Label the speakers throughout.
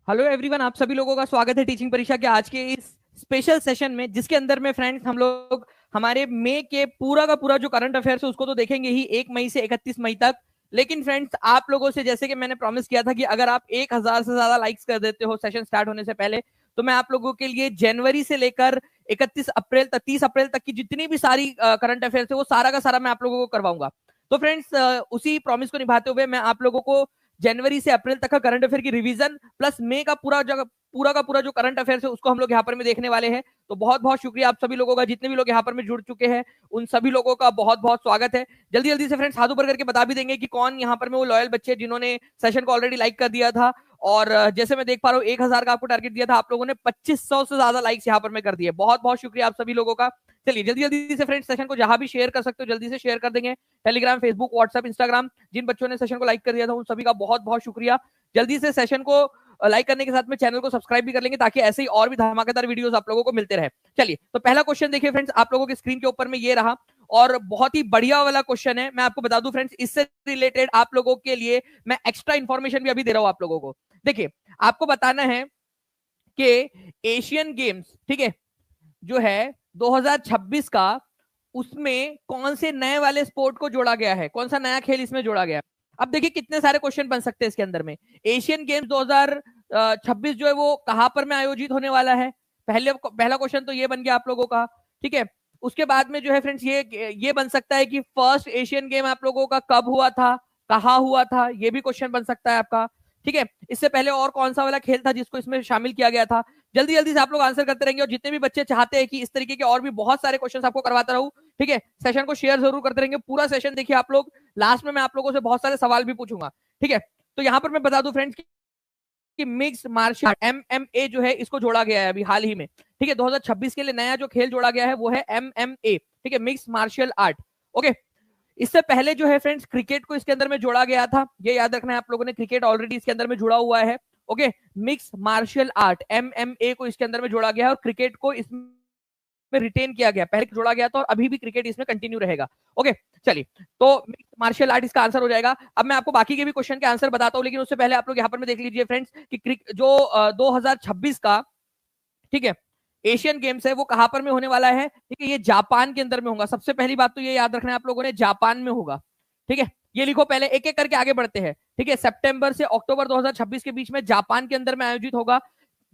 Speaker 1: Hello everyone, आप सभी लोगों का स्वागत है टीचिंग परीक्षा के आज के इस स्पेशल सेशन में, जिसके अंदर में फ्रेंड्स हम लोग हमारे मई के पूरा का पूरा जो करंट अफेयर्स है उसको तो देखेंगे ही 1 मई से 31 मई तक। लेकिन फ्रेंड्स, आप लोगों से जैसे कि मैंने प्रॉमिस किया था कि अगर आप 1000 से ज्यादा लाइक्स कर देते हो सेशन स्टार्ट होने से पहले, तो मैं आप लोगों के लिए जनवरी से लेकर 31 अप्रैल तक 30 अप्रैल तक की जितनी भी सारी करंट अफेयर्स है वो सारा का सारा मैं आप लोगों को करवाऊंगा। तो फ्रेंड्स, उसी प्रॉमिस को निभाते हुए मैं आप लोगों को जनवरी से अप्रैल तक का करंट अफेयर की रिवीजन प्लस मई का पूरा का पूरा जो करंट अफेयर है उसको हम लोग यहाँ पर में देखने वाले हैं। तो बहुत बहुत शुक्रिया आप सभी लोगों का, जितने भी लोग यहाँ पर में जुड़ चुके हैं उन सभी लोगों का बहुत बहुत स्वागत है। जल्दी जल्दी से फ्रेंड्स हाथ ऊपर करके बता भी देंगे कि कौन यहाँ पर में वो लॉयल बच्चे जिन्होंने सेशन को ऑलरेडी लाइक कर दिया था। और जैसे मैं देख पा रहा हूँ 1000 का आपको टारगेट दिया था, आप लोगों ने 2500 से ज्यादा लाइक्स यहाँ पर में कर दिए। बहुत बहुत शुक्रिया आप सभी लोगों का। चलिए जल्दी जल्दी से फ्रेंड्स सेशन को जहां भी शेयर कर सकते हो जल्दी से शेयर कर देंगे। टेलीग्राम, फेसबुक, व्हाट्सएप, इंस्टाग्राम, जिन बच्चों ने सेशन को लाइक कर दिया था उन सभी का बहुत बहुत शुक्रिया। जल्दी से सेशन को लाइक करने के साथ में चैनल को सब्सक्राइब भी कर लेंगे ताकि ऐसे ही और भी धमाकेदार वीडियोस आप लोगों को मिलते रहे। चलिए, तो पहला क्वेश्चन देखिए फ्रेंड्स, आप लोगों की स्क्रीन के ऊपर में ये रहा और बहुत ही बढ़िया वाला क्वेश्चन है। मैं आपको बता दूं फ्रेंड्स, इससे रिलेटेड आप लोगों के लिए मैं एक्स्ट्रा इंफॉर्मेशन भी अभी दे रहा हूं आप लोगों को। देखिए, आपको बताना है कि एशियन गेम्स, ठीक है, जो है 2026 का, उसमें कौन से नए वाले स्पोर्ट को जोड़ा गया है, कौन सा नया खेल इसमें जोड़ा गया है। अब देखिए कितने सारे क्वेश्चन बन सकते हैं इसके अंदर में। एशियन गेम्स 2026 जो है वो कहां पर में आयोजित होने वाला है, पहला क्वेश्चन तो ये बन गया आप लोगों का। ठीक है, उसके बाद में जो है फ्रेंड्स ये बन सकता है कि फर्स्ट एशियन गेम आप लोगों का कब हुआ था, कहाँ हुआ था, ये भी क्वेश्चन बन सकता है आपका। ठीक है, इससे पहले और कौन सा वाला खेल था जिसको इसमें शामिल किया गया था। जल्दी जल्दी से आप लोग आंसर करते रहेंगे और जितने भी बच्चे चाहते हैं कि इस तरीके के और भी बहुत सारे क्वेश्चन आपको करवाता रहूं, ठीक है, सेशन को शेयर जरूर करते रहेंगे। पूरा सेशन देखिए आप लोग, लास्ट में मैं आप लोगों से बहुत सारे सवाल भी पूछूंगा। ठीक है, तो यहां पर मैं बता दूं फ्रेंड्स कि मिक्स मार्शल आर्ट MMA जो है इसको जोड़ा गया है अभी हाल ही में। ठीक है, 2026 के लिए नया जो खेल जोड़ा गया है वो है MMA। ठीक है, मिक्स मार्शल आर्ट। ओके, इससे पहले जो है फ्रेंड्स क्रिकेट को इसके अंदर में जोड़ा गया था, ये याद रखना है आप लोगों ने, क्रिकेट ऑलरेडी इसके अंदर में जुड़ा हुआ है। Okay, mix martial art MMA को इसके अंदर में जोड़ा गया है और क्रिकेट को इसमें रिटेन किया गया, पहले जोड़ा गया था और अभी भी क्रिकेट इसमें कंटिन्यू रहेगा। ओके, चलिए, तो मिक्स मार्शल आर्ट इसका आंसर हो जाएगा। अब मैं आपको बाकी के भी क्वेश्चन के आंसर बताता हूं, लेकिन उससे पहले आप लोग यहाँ पर में देख लीजिए फ्रेंड्स कि जो 2026 का, ठीक है, एशियन गेम्स है वो कहां पर में होने वाला है। ठीक है, ये जापान के अंदर में होगा। सबसे पहली बात तो ये याद रखना है आप लोगों ने, जापान में होगा। ठीक है, ये लिखो, पहले एक एक करके आगे बढ़ते हैं। ठीक है, सितंबर से अक्टूबर 2026 के बीच में जापान के अंदर में आयोजित होगा।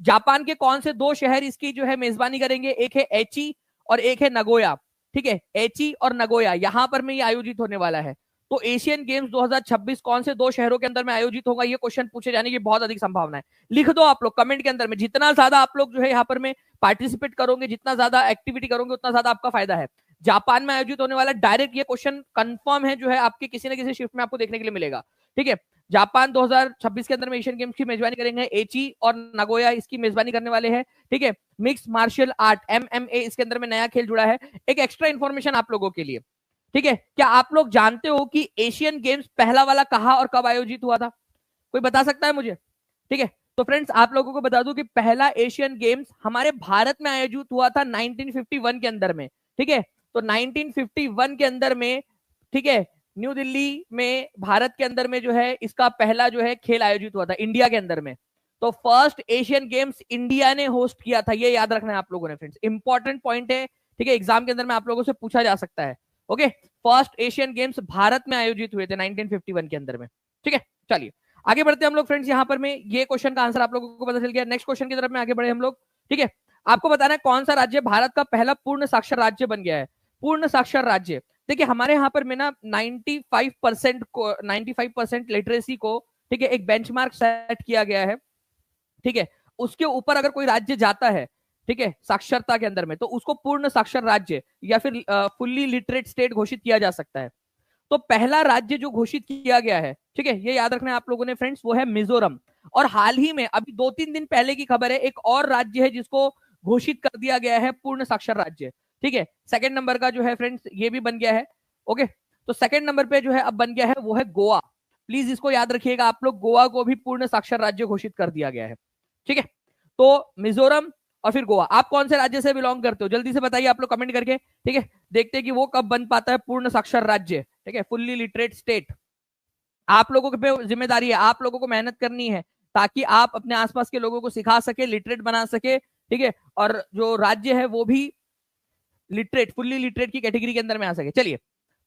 Speaker 1: जापान के कौन से दो शहर इसकी जो है मेजबानी करेंगे, एक है एची और एक है नगोया। ठीक है, एची और नगोया यहां पर में ये आयोजित होने वाला है। तो एशियन गेम्स 2026 कौन से दो शहरों के अंदर में आयोजित होगा, ये क्वेश्चन पूछे जाने की बहुत अधिक संभावना है। लिख दो आप लोग कमेंट के अंदर में, जितना ज्यादा आप लोग जो है यहाँ पर में पार्टिसिपेट करोगे, जितना ज्यादा एक्टिविटी करोगे उतना ज्यादा आपका फायदा है। जापान में आयोजित होने वाला डायरेक्ट, ये क्वेश्चन कंफर्म है जो है आपके किसी न किसी शिफ्ट में आपको देखने के लिए मिलेगा। ठीक है, जापान 2026 के अंदर में एशियन गेम्स की मेजबानी करेंगे, एची और नगोया इसकी मेजबानी करने वाले हैं। ठीक है, मिक्स मार्शल आर्ट MMA इसके अंदर में नया खेल जुड़ा है। एक एक्स्ट्रा इन्फॉर्मेशन आप लोगों के लिए, ठीक है, क्या आप लोग जानते हो कि एशियन गेम्स पहला वाला कहां और कब आयोजित हुआ था, कोई बता सकता है मुझे। ठीक है, तो फ्रेंड्स आप लोगों को बता दूं कि पहला एशियन गेम्स हमारे भारत में आयोजित हुआ था 1951 के अंदर में। ठीक है, तो 1951 के अंदर में, ठीक है, न्यू दिल्ली में भारत के अंदर में जो है इसका पहला जो है खेल आयोजित हुआ था इंडिया के अंदर में। तो फर्स्ट एशियन गेम्स इंडिया ने होस्ट किया था, ये याद रखना है आप लोगों ने फ्रेंड्स, इंपॉर्टेंट पॉइंट है। ठीक है, एग्जाम के अंदर में आप लोगों से पूछा जा सकता है। Okay, first Asian games Bharat में आयोजित हुए थे 1951 के अंदर में। ठीक है, चलिए आगे बढ़ते हैं हम लोग फ्रेंड्स। यहाँ पर में ये क्वेश्चन का आंसर आप लोगों को पता चल गया। नेक्स्ट क्वेश्चन की तरफ में आगे बढ़े हम लोग। ठीक है, आपको बताना है कौन सा राज्य भारत का पहला पूर्ण साक्षर राज्य बन गया है। पूर्ण साक्षर राज्य, देखिए हमारे यहाँ पर में ना 95% लिटरेसी को, ठीक है, एक बेंचमार्क सेट किया गया है। ठीक है, उसके ऊपर अगर कोई राज्य जाता है, ठीक है, साक्षरता के अंदर में, तो उसको पूर्ण साक्षर राज्य या फिर फुल्ली लिटरेट स्टेट घोषित किया जा सकता है। तो पहला राज्य जो घोषित किया गया है, ठीक है, ये याद रखना है आप लोगों ने फ्रेंड्स, वो है मिजोरम। और हाल ही में अभी 2-3 दिन पहले की खबर है, एक और राज्य है जिसको घोषित कर दिया गया है पूर्ण साक्षर राज्य। ठीक है, सेकंड नंबर का जो है फ्रेंड्स ये भी बन गया है। ओके, तो सेकंड नंबर पे जो है अब बन गया है वो है गोवा। प्लीज इसको याद रखिएगा आप लोग, गोवा को भी पूर्ण साक्षर राज्य घोषित कर दिया गया है। ठीक है, तो मिजोरम और फिर गोवा, आप कौन से राज्य से बिलोंग करते हो जल्दी से बताइए आप लोग कमेंट करके। ठीक है, देखते हैं कि वो कब बन पाता है पूर्ण साक्षर राज्य। ठीक है, फुल्ली लिटरेट स्टेट। आप लोगों पे जिम्मेदारी है, आप लोगों को मेहनत करनी है, ताकि आप अपने आसपास के लोगों को सिखा सके, लिटरेट बना सके, ठीक है, और जो राज्य है वो भी लिटरेट, फुल्ली लिटरेट की कैटेगरी के अंदर में आ सके। चलिए,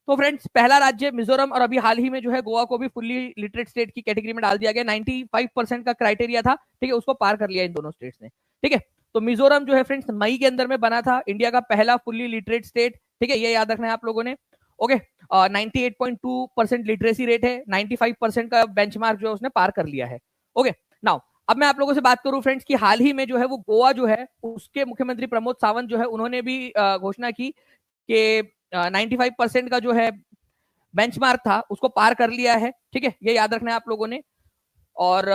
Speaker 1: तो फ्रेंड्स पहला राज्य मिजोरम, और अभी हाल ही में जो है गोवा को भी फुल्ली लिटरेट स्टेट की कैटेगरी में डाल दिया गया। 95% का क्राइटेरिया था, ठीक है, उसको पार कर लिया इन दोनों स्टेट्स ने, ठीक है। तो मिजोरम जो है फ्रेंड्स मई के अंदर में बना था, इंडिया का पहला फुल्ली लिटरेट स्टेट, ठीक है, ये याद रखना है आप लोगों ने। ओके, 98.2% लिटरेसी रेट है, 95% का बेंचमार्क जो है उसने पार कर लिया है। ओके, नाउ अब मैं आप लोगों से बात करूं फ्रेंड्स कि हाल ही में जो है वो गोवा जो है उसके मुख्यमंत्री प्रमोद सावंत जो है उन्होंने भी घोषणा की कि 95% का जो है बेंचमार्क था उसको पार कर लिया है, ठीक है, ये याद रखना है आप लोगों ने। और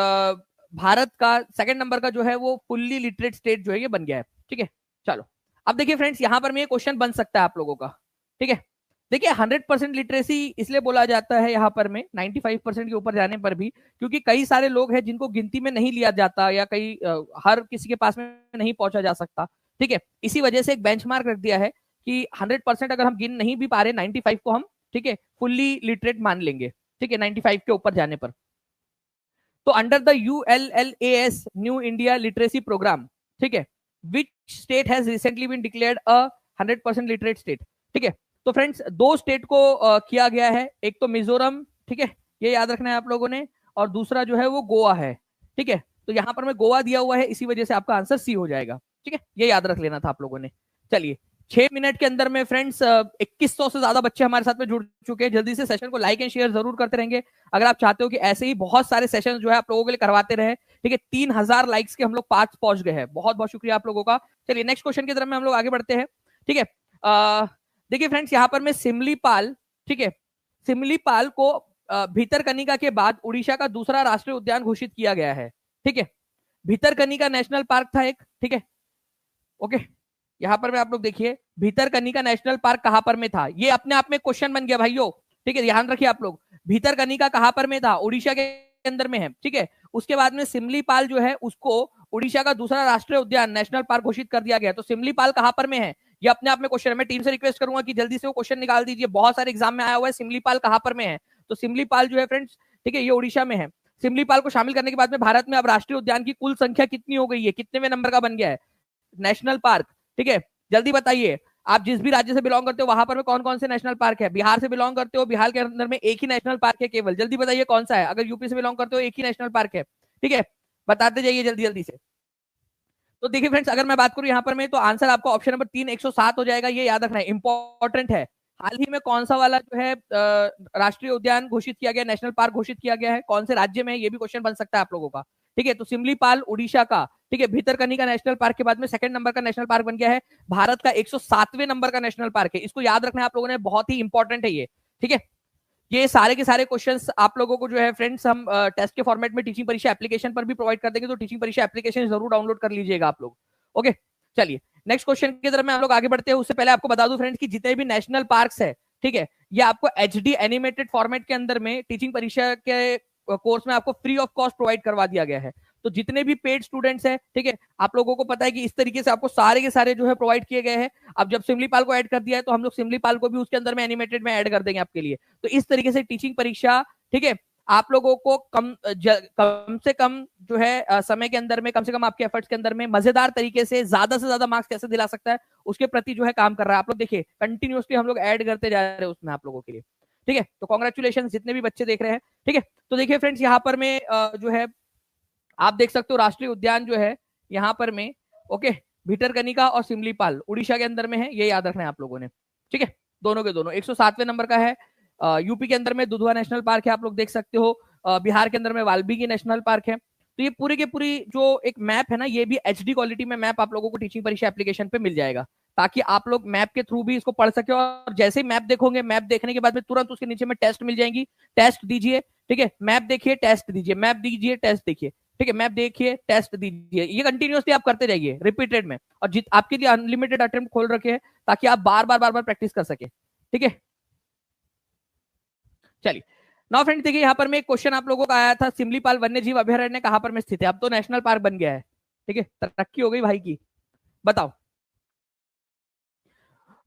Speaker 1: भारत का सेकंड नंबर का जो है वो फुल्ली लिटरेट स्टेट जो है ये बन गया है, ठीक है। चलो, अब देखिए फ्रेंड्स यहां पर में क्वेश्चन बन सकता है आप लोगों का, ठीक है। देखिए 100% लिटरेसी इसलिए बोला जाता है यहाँ पर में 95% के ऊपर जाने पर भी, क्योंकि कई सारे लोग हैं जिनको गिनती में नहीं लिया जाता, या कई हर किसी के पास में नहीं पहुंचा जा सकता, ठीक है। इसी वजह से एक बेंचमार्क रख दिया है कि 100% अगर हम गिन नहीं भी पा रहे 95 को हम, ठीक है, फुल्ली लिटरेट मान लेंगे, ठीक है, 95 के ऊपर जाने पर। तो under the ULLAS new India literacy programme, ठीक है, which state has recently been declared a 100% literate state, ठीक है। तो फ्रेंड्स दो स्टेट को किया गया है, एक तो मिजोरम, ठीक है, ये याद रखना है आप लोगों ने, और दूसरा जो है वो गोवा है, ठीक है। तो यहां पर मैं गोवा दिया हुआ है, इसी वजह से आपका आंसर सी हो जाएगा, ठीक है, ये याद रख लेना था आप लोगों ने। चलिए, 6 मिनट के अंदर में फ्रेंड्स 2100 से ज्यादा बच्चे हमारे साथ में जुड़ चुके हैं। जल्दी से सेशन को लाइक एंड शेयर जरूर करते रहेंगे अगर आप चाहते हो कि ऐसे ही बहुत सारे सेशन जो है आप लोगों के लिए करवाते रहे, ठीक है। 3000 लाइक्स के हम लोग पास पहुंच गए हैं, बहुत बहुत शुक्रिया आप लोगों का। चलिए नेक्स्ट क्वेश्चन की तरफ में हम लोग आगे बढ़ते हैं, ठीक है। देखिए फ्रेंड्स यहाँ पर मैं सिमलीपाल, ठीक है, सिमलीपाल को भीतरकनिका के बाद उड़ीसा का दूसरा राष्ट्रीय उद्यान घोषित किया गया है, ठीक है। भीतरकनिका नेशनल पार्क था एक, ठीक है, ओके। यहां पर में आप लोग देखिए भीतरकनिका नेशनल पार्क कहां पर में था, ये अपने आप में क्वेश्चन बन गया भाइयों, ठीक है, ध्यान रखिए आप लोग। भीतरकनिका कहां पर में था, उड़ीसा के अंदर में है, ठीक है। उसके बाद में सिमलीपाल जो है उसको उड़ीसा का दूसरा राष्ट्रीय उद्यान नेशनल पार्क घोषित कर दिया गया। तो सिमलीपाल कहां पर में है, ये अपने आप में क्वेश्चन है। मैं टीम से रिक्वेस्ट करूंगा कि जल्दी से वो क्वेश्चन निकाल दीजिए, बहुत सारे एग्जाम में आया हुआ है सिमलीपाल कहां पर में है। तो सिमलीपाल जो है फ्रेंड्स, ठीक है, ये उड़ीसा में है। सिमलीपाल को शामिल करने के बाद में भारत में अब राष्ट्रीय उद्यान की कुल संख्या कितनी हो गई है, कितने नंबर का बन गया है नेशनल पार्क, ठीक है, जल्दी बताइए। आप जिस भी राज्य से बिलोंग करते हो वहां पर में कौन कौन से नेशनल पार्क है, बिहार से बिलोंग करते हो, बिहार के अंदर में एक ही नेशनल पार्क है केवल, जल्दी बताइए कौन सा है। अगर यूपी से बिलोंग करते हो एक ही नेशनल पार्क है, ठीक है, बताते जाइए जल्दी जल्दी से। तो देखिए फ्रेंड्स अगर मैं बात करूं यहाँ पर में तो आंसर आपका ऑप्शन नंबर 3 107 हो जाएगा, ये याद रखना है, इंपॉर्टेंट है। हाल ही में कौन सा वाला जो है राष्ट्रीय उद्यान घोषित किया गया, नेशनल पार्क घोषित किया गया है, कौन से राज्य में, ये भी क्वेश्चन बन सकता है आप लोगों का, ठीक है। तो सिमलीपाल उड़ीसा का, ठीक है, भीतरकनिका नेशनल पार्क के बाद में सेकंड नंबर का नेशनल पार्क बन गया है, भारत का 107वें नंबर का नेशनल पार्क है, इसको याद रखना है आप लोगों ने, बहुत ही इंपॉर्टेंट है ये, ठीक है। ये सारे के सारे क्वेश्चंस आप लोगों को जो है फ्रेंड्स हम टेस्ट के फॉर्मेट में टीचिंग परीक्षा एप्लीकेशन पर भी प्रोवाइड कर देंगे, तो टीचिंग परीक्षा एप्लीकेशन जरूर डाउनलोड कर लीजिएगा आप लोग, ओके। चलिए नेक्स्ट क्वेश्चन की तरफ में हम लोग आगे बढ़ते हैं, उससे पहले आपको बता दूं फ्रेंड्स कि जितने भी नेशनल पार्क्स है, ठीक है, ये आपको HD एनिमेटेड फॉर्मेट के अंदर में टीचिंग परीक्षा के कोर्स में आपको फ्री ऑफ कॉस्ट प्रोवाइड करवा दिया गया है। तो जितने भी पेड स्टूडेंट्स हैं, ठीक है, आप लोगों को पता है कि इस तरीके से आपको सारे के सारे जो है प्रोवाइड किए गए हैं। अब जब सिमलीपाल को ऐड कर दिया है तो हम लोग सिमलीपाल को भी उसके अंदर में एनिमेटेड में ऐड कर देंगे आपके लिए। तो इस तरीके से टीचिंग परीक्षा, ठीक है, आप लोगों को कम से कम जो है समय के अंदर में, कम से कम आपके एफर्ट्स के अंदर में मजेदार तरीके से ज्यादा मार्क्स कैसे दिला सकता है उसके प्रति जो है काम कर रहा है। आप लोग देखिए कंटिन्यूअसली हम लोग ऐड करते जा रहे हैं उसमें आप लोगों के लिए, ठीक है। तो कॉन्ग्रेचुलेशन जितने भी बच्चे देख रहे हैं, ठीक है। तो देखिए फ्रेंड्स यहाँ पर में जो है आप देख सकते हो राष्ट्रीय उद्यान जो है यहाँ पर में, ओके, भीतरकनिका और सिमलीपाल उड़ीसा के अंदर में है, ये याद रखना है आप लोगों ने, ठीक है। दोनों के दोनों 107वें नंबर का है। यूपी के अंदर में दुधवा नेशनल पार्क है, आप लोग देख सकते हो। बिहार के अंदर में वाल्मीकि नेशनल पार्क है। तो ये पूरी की पूरी जो एक मैप है ना, ये भी HD क्वालिटी में मैप आप लोगों को टीचिंग परीक्षा एप्लीकेशन पे मिल जाएगा, ताकि आप लोग मैप के थ्रू भी इसको पढ़ सके। और जैसे ही मैप देखोगे, मैप देखने के बाद में तुरंत उसके नीचे में टेस्ट मिल जाएंगी, टेस्ट दीजिए, ठीक है, मैप देखिए टेस्ट दीजिए, मैप दीजिए टेस्ट देखिए, ठीक है, मैप देखिए टेस्ट दीजिए, ये कंटिन्यूअसली आप करते जाइए रिपीटेड में। और जित आपके लिए अनलिमिटेड अटेम्प्ट खोल रखे हैं ताकि आप बार बार प्रैक्टिस कर सके, ठीक है। चलिए नाउ फ्रेंड्स देखिए यहाँ पर में एक क्वेश्चन आप लोगों का आया था, सिमलीपाल वन्य जीव अभयारण्य कहां पर में स्थित है। अब तो नेशनल पार्क बन गया है, ठीक है, तरक्की हो गई भाई की, बताओ।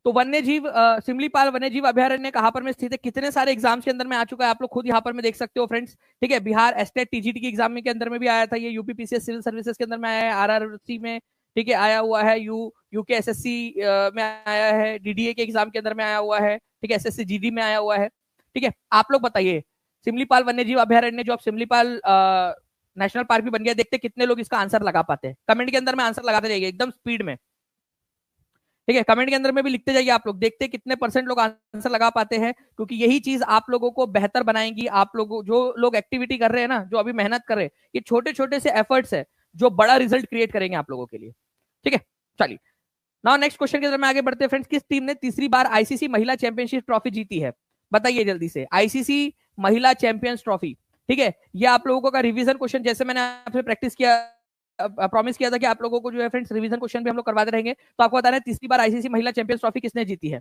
Speaker 1: तो वन्य जीव सिमलीपाल वन्य जीव अभयारण्य कहाँ पर में स्थित है, कितने सारे एग्जाम्स के अंदर में आ चुका है, आप लोग खुद यहाँ पर में देख सकते हो फ्रेंड्स। ठीक है, बिहार एस्टेट टीजीटी के एग्जाम में के अंदर में भी आया था ये, यूपी पीसीएस सिविल सर्विसेज के अंदर में आया है, आरआरसी में ठीक है आया हुआ है, यूके एसएससी में आया है, डीडीए के एग्जाम के अंदर में आया हुआ है, ठीक है एसएससी जीडी में आया हुआ है। ठीक है, आप लोग बताइए सिमलीपाल वन्य जीव अभयारण्य जो अब सिमलीपाल नेशनल पार्क भी बन गया, देखते कितने लोग इसका आंसर लगा पाते हैं, कमेंट के अंदर में आंसर लगाते जाइए एकदम स्पीड में। ठीक है, कमेंट के अंदर में भी लिखते जाइए आप लोग, देखते कितने परसेंट लोग आंसर लगा पाते हैं, क्योंकि यही चीज आप लोगों को बेहतर बनाएंगी। आप लोगों जो लोग एक्टिविटी कर रहे हैं ना, जो अभी मेहनत कर रहे हैं, ये छोटे छोटे से एफर्ट्स है जो बड़ा रिजल्ट क्रिएट करेंगे आप लोगों के लिए। ठीक है, चलिए नाउ नेक्स्ट क्वेश्चन के अंदर में आगे बढ़ते हैं फ्रेंड्स। किस टीम ने तीसरी बार आईसीसी महिला चैंपियनशिप ट्रॉफी जीती है, बताइए जल्दी से। आईसीसी महिला चैंपियंस ट्रॉफी, ठीक है, ये आप लोगों का रिवीजन क्वेश्चन, जैसे मैंने आपसे प्रैक्टिस किया प्रॉमिस किया था कि आप लोगों को जो है फ्रेंड्स रिवीजन क्वेश्चन भी हम लोग करवाते रहेंगे। तो आपको बताना है तीसरी बार आईसीसी महिला चैंपियंस ट्रॉफी किसने जीती है।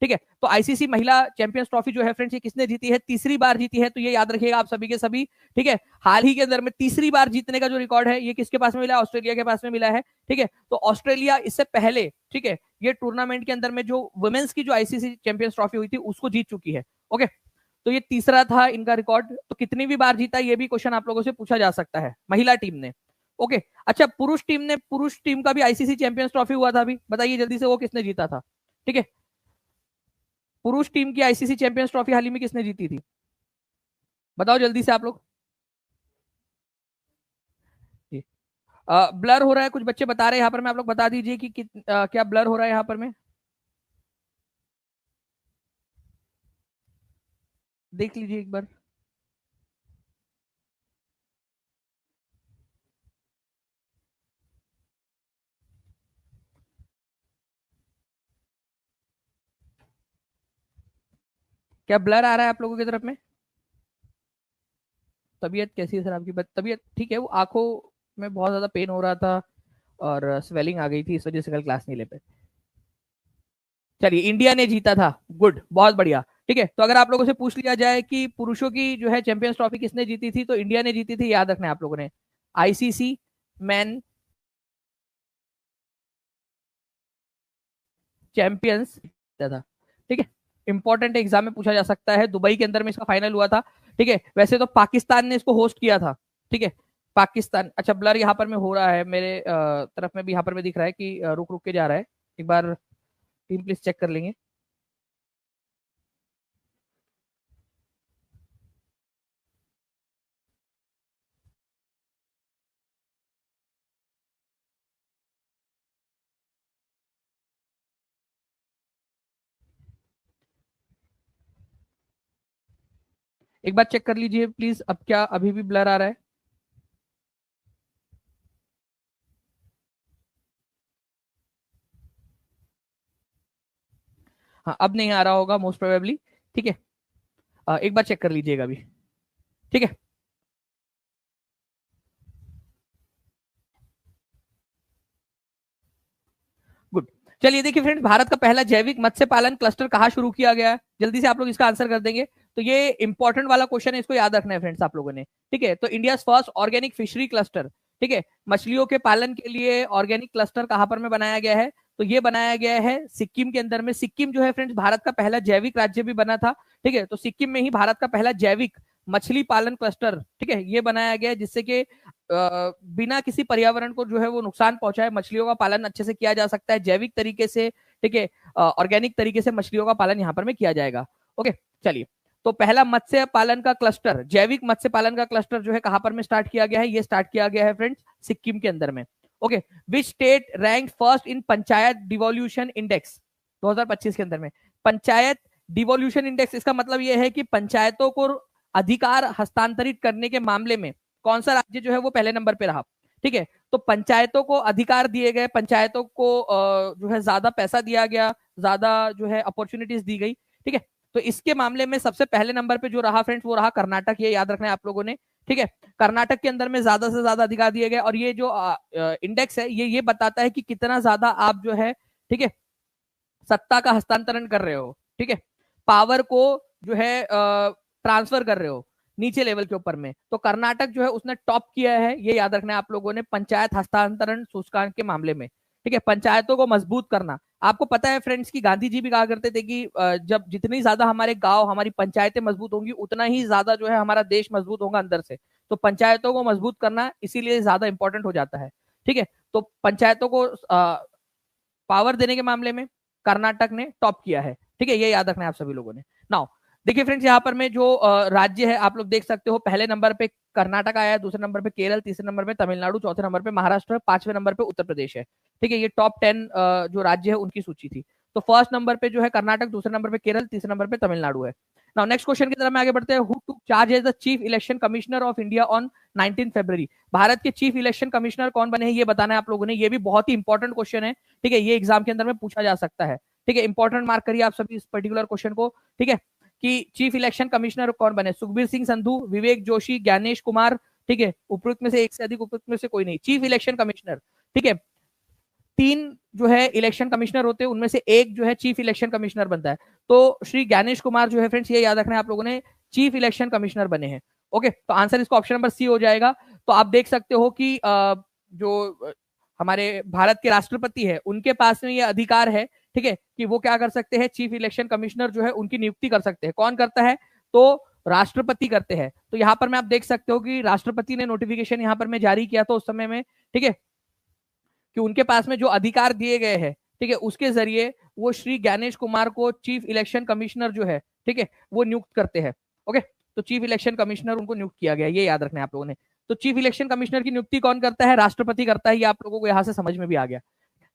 Speaker 1: ठीक है, तो आईसीसी महिला चैंपियंस ट्रॉफी जो है फ्रेंड्स ये किसने जीती है, तीसरी बार जीती है, तो ये याद रखिएगा आप सभी के सभी। ठीक है, हाल ही के अंदर में तीसरी बार जीतने का जो रिकॉर्ड है ये किसके पास में मिला है, ऑस्ट्रेलिया के पास में मिला है। ठीक है, तो ऑस्ट्रेलिया इससे पहले ठीक है ये टूर्नामेंट के अंदर में जो वुमेन्स की जो आईसीसी चैंपियंस ट्रॉफी हुई थी उसको जीत चुकी है। ओके, तो ये तीसरा था इनका रिकॉर्ड। तो कितनी भी बार जीता ये भी क्वेश्चन आप लोगों से पूछा जा सकता है महिला टीम ने। ओके, अच्छा पुरुष टीम का भी आईसीसी चैंपियंस ट्रॉफी हुआ था अभी, बताइए जल्दी से वो किसने जीता था। ठीक है, पुरुष टीम की आईसीसी चैंपियंस ट्रॉफी हाल ही में किसने जीती थी, बताओ जल्दी से आप लोग। ब्लर हो रहा है, कुछ बच्चे बता रहे हैं यहाँ पर में, आप लोग बता दीजिए कि क्या ब्लर हो रहा है यहाँ पर में, देख लीजिए एक बार। क्या ब्लर आ रहा है आप लोगों की तरफ में। तबीयत कैसी है सर आपकी, तबीयत ठीक है, वो आंखों में बहुत ज्यादा पेन हो रहा था और स्वेलिंग आ गई थी, इस वजह से कल क्लास नहीं ले पाए। चलिए इंडिया ने जीता था, गुड, बहुत बढ़िया। ठीक है, तो अगर आप लोगों से पूछ लिया जाए कि पुरुषों की जो है चैंपियंस ट्रॉफी किसने जीती थी, तो इंडिया ने जीती थी, याद रखना है आप लोगों ने। आईसीसी मैन चैंपियंस था। ठीक है, इंपॉर्टेंट एग्जाम में पूछा जा सकता है, दुबई के अंदर में इसका फाइनल हुआ था। ठीक है, वैसे तो पाकिस्तान ने इसको होस्ट किया था। ठीक है, पाकिस्तान, अच्छा ब्लर यहाँ पर में हो रहा है मेरे तरफ में भी, यहाँ पर में दिख रहा है कि रुक रुक के जा रहा है, एक बार टीम प्लीज चेक कर लेंगे। एक बार चेक कर लीजिए प्लीज, अब क्या अभी भी ब्लर आ रहा है। हाँ अब नहीं आ रहा होगा मोस्ट प्रोबेबली। ठीक है, एक बार चेक कर लीजिएगा अभी। ठीक है, गुड। चलिए देखिए फ्रेंड्स, भारत का पहला जैविक मत्स्य पालन क्लस्टर कहाँ शुरू किया गया है, जल्दी से आप लोग इसका आंसर कर देंगे। तो ये इंपॉर्टेंट वाला क्वेश्चन है, इसको याद रखना है फ्रेंड्स आप लोगों ने। ठीक है, तो India first organic fishery cluster, ठीक है, मछलियों के पालन के लिए ऑर्गेनिक क्लस्टर कहां पर में बनाया गया है, तो ये बनाया गया है सिक्किम के अंदर में। सिक्किम जो है फ्रेंड्स भारत का पहला जैविक राज्य भी बना था। ठीक है, तो सिक्किम में ही भारत का पहला जैविक मछली पालन क्लस्टर ठीक है ये बनाया गया है, जिससे कि बिना किसी पर्यावरण को जो है वो नुकसान पहुंचाए मछलियों का पालन अच्छे से किया जा सकता है जैविक तरीके से। ठीक है, ऑर्गेनिक तरीके से मछलियों का पालन यहाँ पर में किया जाएगा। ओके, चलिए, तो पहला मत्स्य पालन का क्लस्टर, जैविक मत्स्य पालन का क्लस्टर जो है कहां पर में स्टार्ट किया गया है, ये स्टार्ट किया गया है फ्रेंड्स सिक्किम के अंदर में। Okay, which state rank first in panchayat devolution index 2025 के अंदर में। पंचायत डिवोल्यूशन इंडेक्स, इसका मतलब यह है कि पंचायतों को अधिकार हस्तांतरित करने के मामले में कौन सा राज्य जो है वो पहले नंबर पे रहा। ठीक है, तो पंचायतों को अधिकार दिए गए, पंचायतों को जो है ज्यादा पैसा दिया गया, ज्यादा जो है अपॉर्चुनिटीज दी गई। ठीक है, तो इसके मामले में सबसे पहले नंबर पे जो रहा फ्रेंड्स वो रहा कर्नाटक, ये याद रखना है आप लोगों ने। ठीक है, कर्नाटक के अंदर में ज्यादा से ज्यादा अधिकार दिए गए, और ये जो इंडेक्स है ये बताता है कि कितना ज्यादा आप जो है ठीक है सत्ता का हस्तांतरण कर रहे हो। ठीक है, पावर को जो है ट्रांसफर कर रहे हो नीचे लेवल के ऊपर में। तो कर्नाटक जो है उसने टॉप किया है, ये याद रखना है आप लोगों ने पंचायत हस्तांतरण सूचकांक के मामले में। ठीक है, पंचायतों को मजबूत करना। आपको पता है फ्रेंड्स कि गांधी जी भी कहा करते थे कि जब जितनी ज्यादा हमारे गांव, हमारी पंचायतें मजबूत होंगी, उतना ही ज्यादा जो है हमारा देश मजबूत होगा अंदर से। तो पंचायतों को मजबूत करना इसीलिए ज्यादा इंपॉर्टेंट हो जाता है। ठीक है, तो पंचायतों को पावर देने के मामले में कर्नाटक ने टॉप किया है। ठीक है, ये याद रखना है आप सभी लोगों ने। नाउ देखिए फ्रेंड्स, यहाँ पर में जो राज्य है आप लोग देख सकते हो, पहले नंबर पे कर्नाटक आया है, दूसरे नंबर पे केरल, तीसरे नंबर पे तमिलनाडु, चौथे नंबर पे महाराष्ट्र, पांचवें नंबर पे उत्तर प्रदेश है। ठीक है, ये टॉप 10 जो राज्य है उनकी सूची थी। तो फर्स्ट नंबर पे जो है कर्नाटक, दूसरे नंबर पे केरल, तीसरे नंबर पे तमिलनाडु है। नाउ नेक्स्ट क्वेश्चन की तरफ में आगे बढ़ते हैं। Who took charge as the chief election commissioner of India on 19 February. Bharat के चीफ इलेक्शन कमिश्नर कौन बने हैं ये बताना है आप लोगों ने। ये भी बहुत ही इंपॉर्टेंट क्वेश्चन है। ठीक है, ये एग्जाम के अंदर में पूछा जा सकता है। ठीक है, इंपॉर्टेंट मार्क करिए आप सभी इस पर्टिकुलर क्वेश्चन को। ठीक है, कि चीफ इलेक्शन कमिश्नर कौन बने। सुखबीर सिंह संधू, विवेक जोशी, ज्ञानेश कुमार। ठीक है, उपयुक्त में से एक से अधिक, उपयुक्त में से कोई नहीं। चीफ इलेक्शन कमिश्नर, ठीक है, 3 जो है इलेक्शन कमिश्नर होते हैं, उनमें से एक जो है चीफ इलेक्शन कमिश्नर बनता है। तो श्री ज्ञानेश कुमार जो है फ्रेंड्स, ये याद रखना है आप लोगों ने, चीफ इलेक्शन कमिश्नर बने हैं। ओके, तो आंसर इसका ऑप्शन नंबर सी हो जाएगा। तो आप देख सकते हो कि जो हमारे भारत के राष्ट्रपति है उनके पास में ये अधिकार है। ठीक है, कि वो क्या कर सकते हैं, चीफ इलेक्शन कमिश्नर जो है उनकी नियुक्ति कर सकते हैं। कौन करता है, तो राष्ट्रपति करते हैं। तो यहाँ पर मैं आप देख सकते हो कि राष्ट्रपति ने नोटिफिकेशन यहाँ पर मैं जारी किया था उस समय में। ठीक है, कि उनके पास में जो अधिकार दिए गए हैं, ठीक है, उसके जरिए वो श्री ज्ञानेश कुमार को चीफ इलेक्शन कमिश्नर जो है, ठीक है, वो नियुक्त करते हैं। ओके, तो चीफ इलेक्शन कमिश्नर उनको नियुक्त किया गया, ये याद रखना है आप लोगों ने। तो चीफ इलेक्शन कमिश्नर की नियुक्ति कौन करता है, राष्ट्रपति करता है। ये आप लोगों को यहां से समझ में भी आ गया।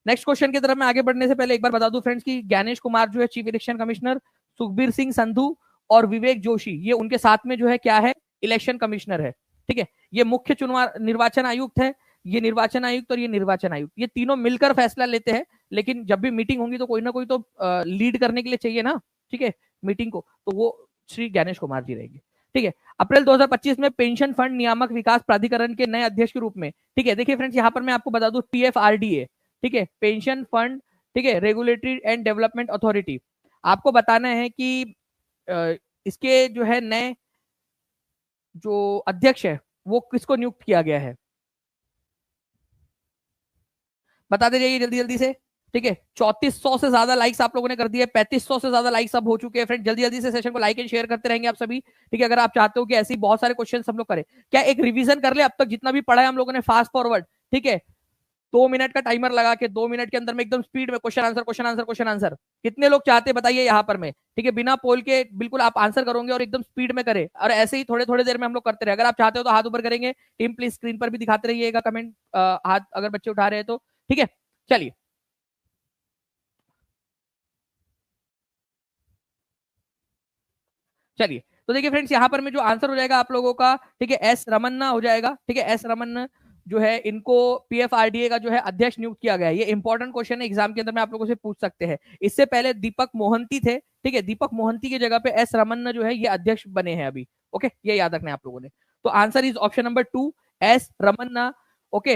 Speaker 1: नेक्स्ट क्वेश्चन की तरफ में आगे बढ़ने से पहले एक बार बता दूं फ्रेंड्स कि ज्ञानेश कुमार जो है chief election commissioner, Sukhbir Singh Sandhu और विवेक जोशी ये उनके साथ में जो है क्या है, इलेक्शन कमिश्नर है। ठीक है, ये मुख्य चुनाव निर्वाचन आयुक्त है, ये निर्वाचन आयुक्त और ये निर्वाचन आयुक्त, ये तीनों मिलकर फैसला लेते हैं। लेकिन जब भी मीटिंग होगी तो कोई ना कोई तो लीड करने के लिए चाहिए ना, ठीक है, मीटिंग को, तो वो श्री ज्ञानेश कुमार जी रहेंगे। ठीक है, अप्रैल 2025 में पेंशन फंड नियामक विकास प्राधिकरण के नए अध्यक्ष के रूप में, ठीक है, देखिए फ्रेंड्स यहाँ पर मैं आपको बता दूं पीएफआरडीए, ठीक है, पेंशन फंड, ठीक है, रेगुलेटरी एंड डेवलपमेंट अथॉरिटी। आपको बताना है कि इसके जो है नए जो अध्यक्ष है वो किसको नियुक्त किया गया है, बताते जाइए जल्दी जल्दी से। ठीक है, 3400 से ज्यादा लाइक्स आप लोगों ने कर दिए, 3500 से ज्यादा लाइक्स अब हो चुके हैं फ्रेंड। जल्दी जल्दी से सेशन को लाइक एंड शेयर करते रहेंगे आप सभी। ठीक है, अगर आप चाहते हो कि ऐसे ही बहुत सारे क्वेश्चन हम लोग करें, क्या एक रिवीजन कर ले अब तक जितना भी पढ़ा है हम लोगों ने, फास्ट फॉरवर्ड। ठीक है, 2 मिनट का टाइमर लगा के 2 मिनट के अंदर में एकदम स्पीड में question answer question answer question answer, कितने लोग चाहते हैं बताइए यहाँ पर में। ठीक है, बिना पोल के बिल्कुल आप आंसर करोगे और एकदम स्पीड में करें, और ऐसे ही थोड़े थोड़े देर में हम लोग करते रहे। अगर आप चाहते हो तो हाथ ऊपर करेंगे, टीम प्लीज स्क्रीन पर भी दिखाते रहिएगा कमेंट, हाथ अगर बच्चे उठा रहे हैं तो। ठीक है, चलिए चलिए, तो देखिए फ्रेंड्स यहाँ पर में जो आंसर हो जाएगा आप लोगों का, ठीक है, एस रमन्ना हो जाएगा। ठीक है, एस रमन्ना जो है इनको पीएफआरडीए का जो है अध्यक्ष नियुक्त किया गया है। ये इंपॉर्टेंट क्वेश्चन है, एग्जाम के अंदर में आप लोगों से पूछ सकते हैं। इससे पहले दीपक मोहंती थे। ठीक है, दीपक मोहंती की जगह पे एस रमन्ना जो है ये अध्यक्ष बने हैं अभी। ओके, ये याद रखना है आप लोगों ने। तो answer is option number 2, S Ramanna. Okay,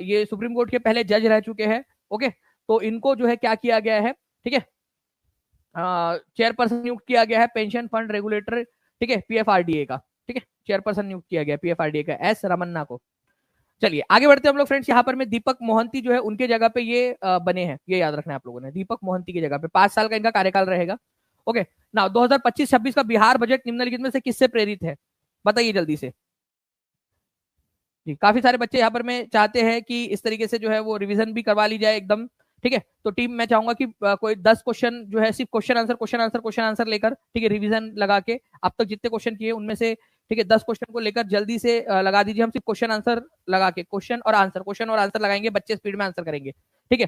Speaker 1: ये सुप्रीम कोर्ट के पहले जज रह चुके हैं। ओके, तो इनको जो है क्या किया गया है, ठीक है, चेयरपर्सन नियुक्त किया गया है पेंशन फंड रेगुलेटर, ठीक है, पीएफआरडीए का। ठीक है, चेयरपर्सन नियुक्त किया गया पीएफआरडीए का एस रमन्ना को। चलिए आगे बढ़ते हैं हम लोग फ्रेंड्स। यहाँ पर में दीपक मोहंती जो है उनके जगह पे ये बने हैं, ये याद रखना है आप लोगों ने। दीपक मोहंती की जगह पे 5 साल का इनका कार्यकाल रहेगा। ओके, ना 2025-26 का बिहार बजट निम्नलिखित में से किससे प्रेरित है, बताइए जल्दी से। जी, काफी सारे बच्चे यहाँ पर में चाहते हैं कि इस तरीके से जो है वो रिवीजन भी करवा ली जाए एकदम। ठीक है, तो टीम मैं चाहूंगा कि कोई 10 क्वेश्चन जो है सिर्फ question answer question answer question answer लेकर, ठीक है, रिवीजन लगा के अब तक जितने क्वेश्चन किए उनमें से, ठीक है, 10 क्वेश्चन को लेकर जल्दी से लगा दीजिए। हम सिर्फ क्वेश्चन आंसर लगा के क्वेश्चन और आंसर लगाएंगे, बच्चे स्पीड में आंसर करेंगे। ठीक है,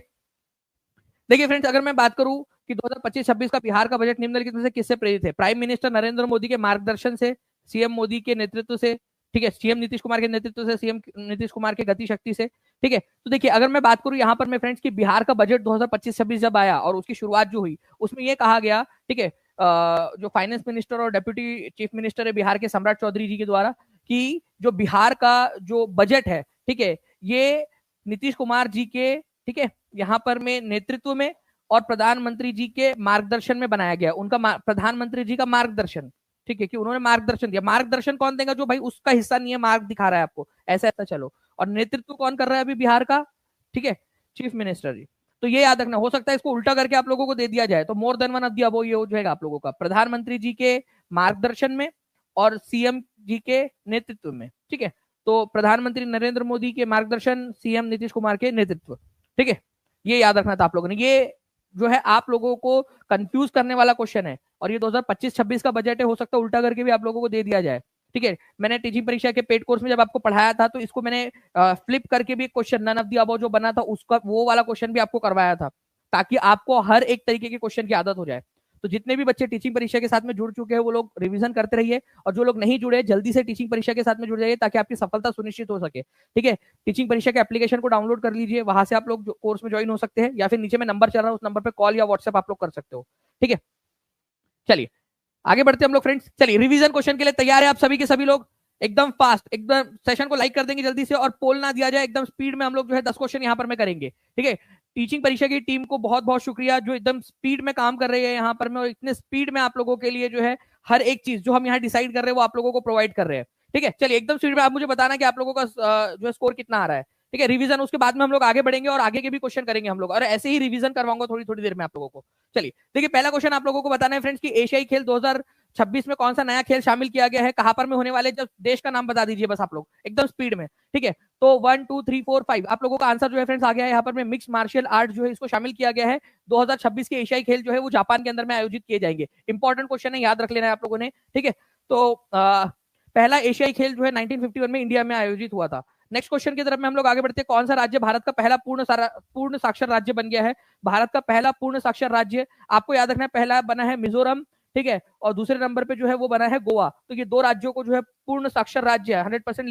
Speaker 1: देखिए फ्रेंड्स अगर मैं बात करूं कि 2025-26 का बिहार का बजट निम्नलिखित में से किससे प्रेरित है, प्राइम मिनिस्टर नरेंद्र मोदी के मार्गदर्शन से, सीएम मोदी के नेतृत्व से, ठीक है, सीएम नीतीश कुमार के नेतृत्व से, सीएम नीतीश कुमार के गति शक्ति से। ठीक है, तो देखिए अगर मैं बात करूं यहाँ पर मैं फ्रेंड्स कि बिहार का बजट 2025-26 जब आया और उसकी शुरुआत जो हुई उसमें यह कहा गया, ठीक है, जो फाइनेंस मिनिस्टर और डेप्यूटी चीफ मिनिस्टर है बिहार के सम्राट चौधरी जी के द्वारा, कि जो बिहार का जो बजट है, ठीक है, ये नीतीश कुमार जी के, ठीक है, यहाँ पर में नेतृत्व में और प्रधानमंत्री जी के मार्गदर्शन में बनाया गया। उनका प्रधानमंत्री जी का मार्गदर्शन, ठीक है, कि उन्होंने मार्गदर्शन दिया। मार्गदर्शन कौन देगा, जो भाई उसका हिस्सा नहीं है, मार्ग दिखा रहा है आपको, ऐसा ऐसा चलो। और नेतृत्व कौन कर रहा है अभी बिहार का, ठीक है, चीफ मिनिस्टर जी। तो ये याद रखना, हो सकता है इसको उल्टा करके आप लोगों को दे दिया जाए, तो more than one of the above ये हो जाएगा आप लोगों का, प्रधानमंत्री जी के मार्गदर्शन में और सीएम जी के नेतृत्व में। ठीक है, तो प्रधानमंत्री नरेंद्र मोदी के मार्गदर्शन, सीएम नीतीश कुमार के नेतृत्व। ठीक है, ये याद रखना था आप लोगों ने। ये जो है आप लोगों को कंफ्यूज करने वाला क्वेश्चन है, और ये 2025-26 का बजट है, हो सकता है उल्टा करके भी आप लोगों को दे दिया जाए। ठीक है, मैंने टीचिंग परीक्षा के पेड कोर्स में जब आपको पढ़ाया था तो इसको मैंने फ्लिप करके भी question none of the above जो बना था उसका वो वाला क्वेश्चन भी आपको करवाया था, ताकि आपको हर एक तरीके के क्वेश्चन की आदत हो जाए। तो जितने भी बच्चे टीचिंग परीक्षा के साथ में जुड़ चुके हैं वो लोग रिवीजन करते रहिए, और जो लोग नहीं जुड़े जल्दी से टीचिंग परीक्षा के साथ में जुड़ जाइए ताकि आपकी सफलता सुनिश्चित हो सके। ठीक है, टीचिंग परीक्षा के एप्लीकेशन को डाउनलोड कर लीजिए, वहां से आप लोग कोर्स में ज्वाइन हो सकते हैं, या फिर नीचे में नंबर चल रहा है उस नंबर पर कॉल या व्हाट्सएप आप लोग कर सकते हो। ठीक है, चलिए आगे बढ़ते हैं हम लोग फ्रेंड्स। चलिए रिवीजन क्वेश्चन के लिए तैयार है आप सभी के सभी लोग? एकदम फास्ट, एकदम सेशन को लाइक कर देंगे जल्दी से, और पोल ना दिया जाए, एकदम स्पीड में हम लोग जो है 10 क्वेश्चन यहाँ पर में करेंगे। ठीक है, टीचिंग परीक्षा की टीम को बहुत बहुत शुक्रिया जो एकदम स्पीड में काम कर रही है यहाँ पर में, और इतने स्पीड में आप लोगों के लिए जो है हर एक चीज जो हम यहाँ डिसाइड कर रहे हैं वो आप लोगों को प्रोवाइड कर रहे हैं। ठीक है, चलिए एकदम स्पीड में आप मुझे बताना कि आप लोगों का जो है स्कोर कितना आ रहा है। ठीक है, रिवीजन उसके बाद में हम लोग आगे बढ़ेंगे और आगे के भी क्वेश्चन करेंगे हम लोग, और ऐसे ही रिवीजन करवाऊंगा थोड़ी थोड़ी देर में आप लोगों को। चलिए देखिए, पहला क्वेश्चन आप लोगों को बताना है फ्रेंड्स कि एशियाई खेल 2026 में कौन सा नया खेल शामिल किया गया है, कहां पर में होने वाले, जब देश का नाम बता दीजिए बस आप लोग एकदम स्पीड में। ठीक है, तो 1 2 3 4 5 आप लोगों का आंसर जो है फ्रेंड्स आ गया है यहाँ पर में। मिक्स मार्शल आर्ट जो है इसको शामिल किया गया है। 2026 के एशियाई खेल जो है वो जापान के अंदर में आयोजित किए जाएंगे। इंपॉर्टेंट क्वेश्चन है, याद रख लेना है आप लोगों ने। ठीक है, तो पहला एशियाई खेल जो है 1951 में इंडिया में आयोजित हुआ था। नेक्स्ट क्वेश्चन की तरफ में हम लोग आगे बढ़ते हैं। कौन सा राज्य भारत का पहला पूर्ण साक्षर राज्य बन गया है? भारत का पहला पूर्ण साक्षर राज्य आपको याद रखना है, पहला बना है मिजोरम। ठीक है, और दूसरे नंबर पे जो है वो बना है गोवा। तो ये दो राज्यों को जो है पूर्ण साक्षर राज्य है, 100%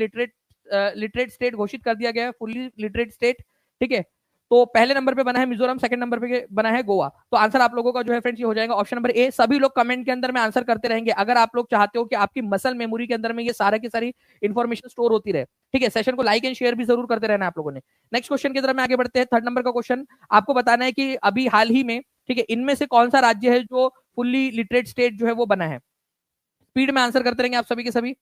Speaker 1: लिटरेट स्टेट घोषित कर दिया गया है, फुल्ली लिटरेट स्टेट। ठीक है, तो पहले नंबर पे बना है मिजोरम, सेकंड नंबर पे बना है गोवा। तो आंसर आप लोगों का जो है फ्रेंड्स ये हो जाएगा ऑप्शन नंबर ए। सभी लोग कमेंट के अंदर में आंसर करते रहेंगे अगर आप लोग चाहते हो कि आपकी मसल मेमोरी के अंदर में ये सारा की सारी इंफॉर्मेशन स्टोर होती रहे। ठीक है, सेशन को लाइक एंड शेयर भी जरूर करते रहना आप लोगों ने। नेक्स्ट क्वेश्चन की तरफ में आगे बढ़ते हैं। थर्ड नंबर का क्वेश्चन आपको बताना है कि अभी हाल ही में, ठीक है, इनमें से कौन सा राज्य है जो फुल्ली लिटरेट स्टेट जो है वो बना है? स्पीड में आंसर करते रहेंगे आप सभी के सभी।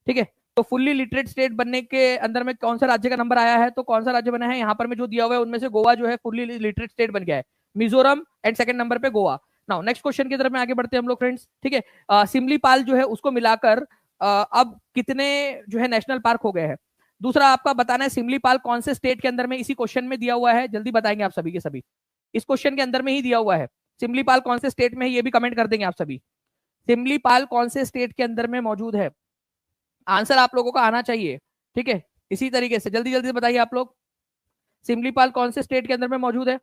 Speaker 1: ठीक है, तो फुल्ली लिटरेट स्टेट बनने के अंदर में कौन सा राज्य का नंबर आया है? तो कौन सा राज्य बना है यहाँ पर में जो दिया हुआ है उनमें से गोवा जो है फुल्ली लिटरेट स्टेट बन गया है। मिजोरम एंड सेकंड नंबर पे गोवा। नाउ नेक्स्ट क्वेश्चन की तरफ में आगे बढ़ते हैं हम लोग फ्रेंड्स। ठीक है, सिमलीपाल जो है उसको मिलाकर अब कितने जो है नेशनल पार्क हो गए हैं? दूसरा आपका बताना है सिमलीपाल कौन से स्टेट के अंदर में, इसी क्वेश्चन में दिया हुआ है, जल्दी बताएंगे आप सभी के सभी। इस क्वेश्चन के अंदर में ही दिया हुआ है। सिमलीपाल कौन से स्टेट में है ये भी कमेंट कर देंगे आप सभी। सिमलीपाल कौन से स्टेट के अंदर में मौजूद है? आंसर आप लोगों का आना चाहिए। ठीक है, इसी तरीके से जल्दी जल्दी बताइए आप लोग, सिमलीपाल कौन से स्टेट के अंदर में मौजूद है?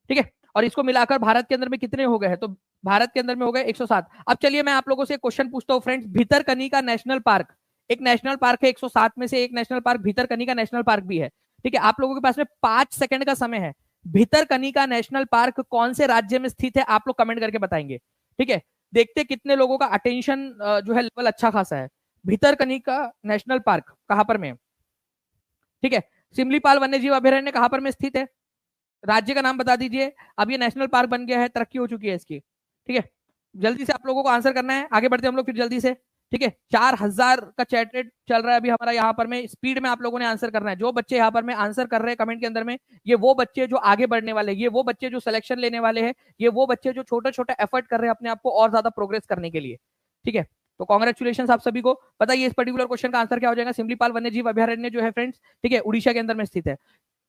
Speaker 1: ठीक है, और इसको मिलाकर भारत के अंदर में कितने हो गए हैं? तो भारत के अंदर में हो गए 107। अब चलिए मैं आप लोगों से एक क्वेश्चन पूछता हूँ फ्रेंड्स। भितरकनिका नेशनल पार्क एक नेशनल पार्क है, 107 में से एक national park Bhitarkanika national park भी है। ठीक है, आप लोगों के पास में 5 सेकंड का समय है। भितरकनिका नेशनल पार्क कौन से राज्य में स्थित है आप लोग कमेंट करके बताएंगे। ठीक है, देखते कितने लोगों का अटेंशन जो है लेवल अच्छा खासा है। भितरकनिका नेशनल पार्क कहां पर में? ठीक है, सिमलीपाल वन्य जीव अभयारण्य कहां पर में स्थित है? राज्य का नाम बता दीजिए। अब ये नेशनल पार्क बन गया है, तरक्की हो चुकी है इसकी। ठीक है, जल्दी से आप लोगों को आंसर करना है। आगे बढ़ते हम लोग फिर जल्दी से। ठीक है, 4000 का चैट रेट चल रहा है अभी हमारा यहाँ पर में। स्पीड में आप लोगों ने आंसर करना है। जो बच्चे यहाँ पर में आंसर कर रहे हैं कमेंट के अंदर में, ये वो बच्चे जो आगे बढ़ने वाले, ये वो बच्चे जो सिलेक्शन लेने वाले हैं, ये वो बच्चे जो छोटे छोटे एफर्ट कर रहे हैं अपने आप को और ज्यादा प्रोग्रेस करने के लिए। ठीक है, तो कांग्रेचुलेशन आप सभी को। बताइए इस पर्टिकुलर क्वेश्चन का आंसर क्या हो जाएगा? सिमलीपाल वन्य जीव अभयारण्य जो है फ्रेंड्स, ठीक है, उड़ीसा के अंदर में स्थित है।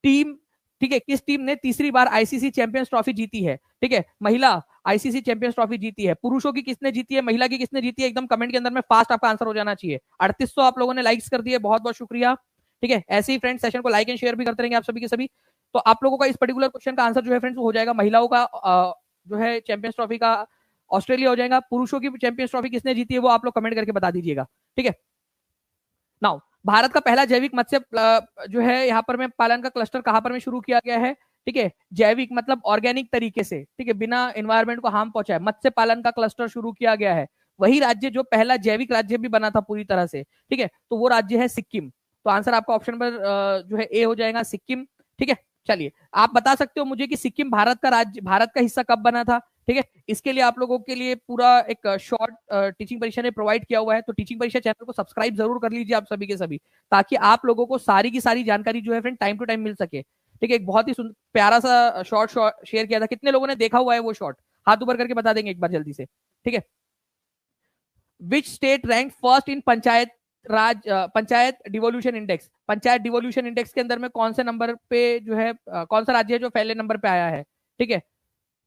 Speaker 1: टीम, ठीक है, किस टीम ने तीसरी बार आईसीसी चैंपियंस ट्रॉफी जीती है? ठीक है, महिला आईसीसी चैंपियंस ट्रॉफी जीती है। पुरुषों की किसने जीती है, महिला की किसने जीती है? एकदम कमेंट के अंदर में फास्ट आपका आंसर हो जाना चाहिए। 3800 आप लोगों ने लाइक्स कर दिए, बहुत बहुत शुक्रिया। ठीक है, ऐसे ही फ्रेंड्स सेशन को लाइक एंड शेयर भी करते रहेंगे आप सभी के सभी। तो आप लोगों का इस पर्टिकुलर क्वेश्चन का आंसर जो है फ्रेंड्स हो जाएगा महिलाओं का जो है चैंपियंस ट्रॉफी का ऑस्ट्रेलिया हो जाएगा। पुरुषों की चैंपियंस ट्रॉफी किसने जीती है वो आप लोग कमेंट करके बता दीजिएगा। ठीक है, नाउ भारत का पहला जैविक मत्स्य जो है यहाँ पर में पालन का क्लस्टर कहां पर में शुरू किया गया है? ठीक है, जैविक मतलब ऑर्गेनिक तरीके से, ठीक है, बिना एनवायरमेंट को हार्म पहुंचाए मत्स्य पालन का क्लस्टर शुरू किया गया है। वही राज्य जो पहला जैविक राज्य भी बना था पूरी तरह से। ठीक है, तो वो राज्य है सिक्किम। तो आंसर आपका ऑप्शन पर जो है ए हो जाएगा, सिक्किम। ठीक है, चलिए आप बता सकते हो मुझे कि सिक्किम भारत का राज्य, भारत का हिस्सा कब बना था? ठीक है, इसके लिए आप लोगों के लिए पूरा एक शॉर्ट टीचिंग परीक्षा ने प्रोवाइड किया हुआ है। तो टीचिंग परीक्षा चैनल को सब्सक्राइब जरूर कर लीजिए आप सभी के सभी, ताकि आप लोगों को सारी की सारी जानकारी जो है फ्रेंड टाइम टू टाइम मिल सके। ठीक है, एक बहुत ही प्यारा सा शॉर्ट शेयर किया था। कितने लोगों ने देखा हुआ है वो शॉर्ट? हाथ ऊपर करके बता देंगे एक बार जल्दी से, ठीक है। Which state rank first in panchayat devolution index? Panchayat devolution index के अंदर में कौन से नंबर पे जो है, कौन सा राज्य है जो पहले नंबर पे आया है? ठीक है,